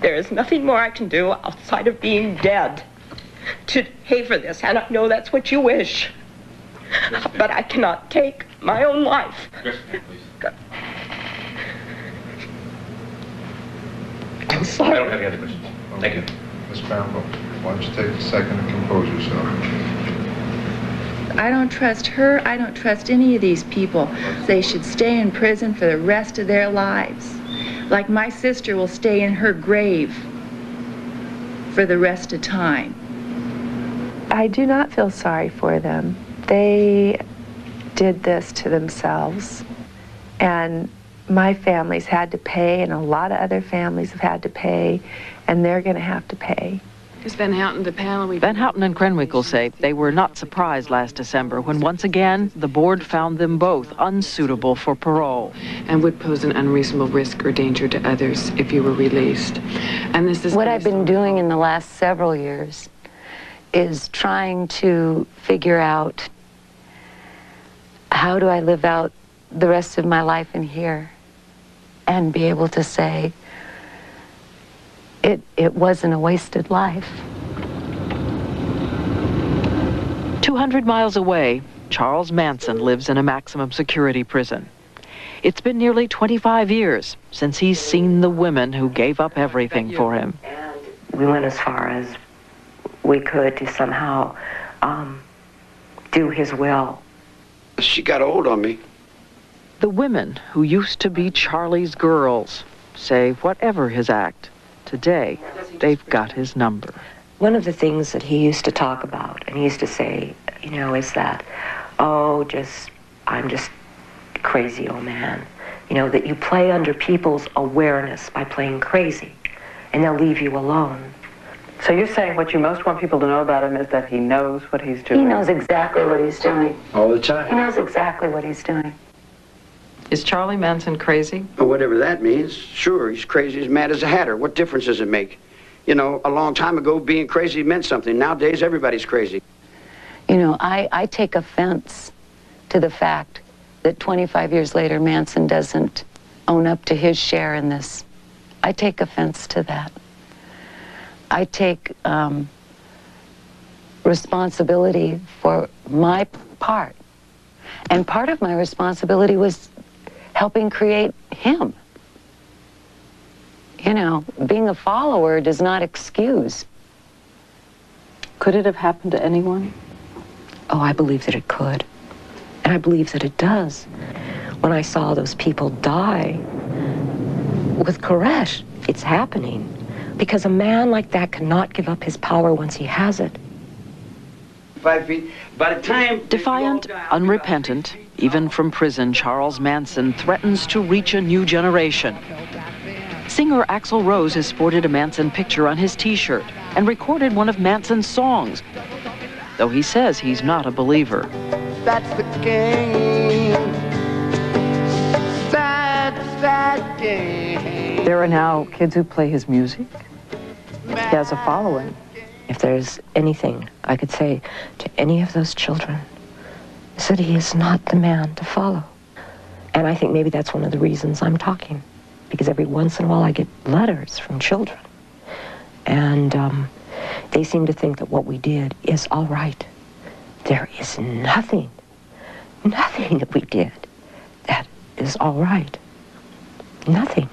There is nothing more I can do outside of being dead to pay for this, and I know that's what you wish. But I cannot take my own life. I'm sorry. I don't have any other questions. Thank you. Ms. Bambo, why don't you take a second and compose yourself? I don't trust her. I don't trust any of these people. They should stay in prison for the rest of their lives. Like my sister will stay in her grave for the rest of time. I do not feel sorry for them. They did this to themselves. And my family's had to pay, and a lot of other families have had to pay, and they're going to have to pay. Is Van Houten the panel? Van Houten and Krenwinkle say they were not surprised last December when once again the board found them both unsuitable for parole. And would pose an unreasonable risk or danger to others if you were released. And this is what I've been doing in the last several years is trying to figure out how do I live out the rest of my life in here and be able to say it wasn't a wasted life. 200 miles away, Charles Manson lives in a maximum security prison. It's been nearly 25 years since he's seen the women who gave up everything for him. We went as far as we could to somehow do his will. She got old on me. The women who used to be Charlie's girls say whatever his act, today they've got his number. One of the things that he used to talk about, and he used to say, you know, is that, oh, I'm just crazy old man. You know, that you play under people's awareness by playing crazy, and they'll leave you alone. So you're saying what you most want people to know about him is that he knows what he's doing? He knows exactly what he's doing. All the time. He knows exactly what he's doing. Is Charlie Manson crazy? Or whatever that means. Sure, he's crazy as mad as a hatter. What difference does it make? You know, a long time ago, being crazy meant something. Nowadays, everybody's crazy. You know, I take offense to the fact that 25 years later, Manson doesn't own up to his share in this. I take offense to that. I take responsibility for my part. And part of my responsibility was helping create him. You know, being a follower does not excuse. Could it have happened to anyone? Oh, I believe that it could. And I believe that it does. When I saw those people die with Koresh, it's happening. Because a man like that cannot give up his power once he has it. 5 feet. By the time... Defiant, unrepentant, even from prison, Charles Manson threatens to reach a new generation. Singer Axl Rose has sported a Manson picture on his T-shirt and recorded one of Manson's songs, though he says he's not a believer. That's the game. Sad, sad game. There are now kids who play his music. He has a following. If there's anything I could say to any of those children, is that he is not the man to follow. And I think maybe that's one of the reasons I'm talking, because every once in a while I get letters from children. And They seem to think that what we did is all right. There is nothing that we did that is all right. Nothing.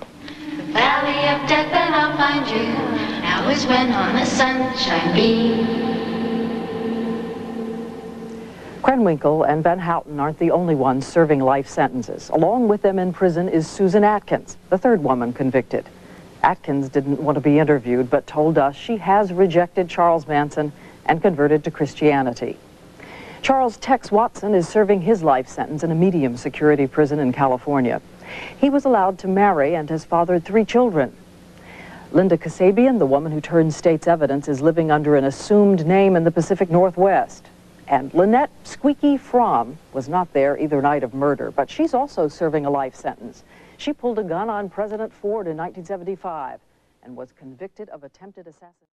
The valley of death and I'll find you. Now is when on the sunshine beam. Krenwinkle and Van Houten aren't the only ones serving life sentences. Along with them in prison is Susan Atkins, the third woman convicted. Atkins didn't want to be interviewed, but told us she has rejected Charles Manson and converted to Christianity. Charles Tex Watson is serving his life sentence in a medium security prison in California. He was allowed to marry and has fathered 3 children. Linda Kasabian, the woman who turned state's evidence, is living under an assumed name in the Pacific Northwest. And Lynette Squeaky Fromm was not there either night of murder, but she's also serving a life sentence. She pulled a gun on President Ford in 1975 and was convicted of attempted assassination.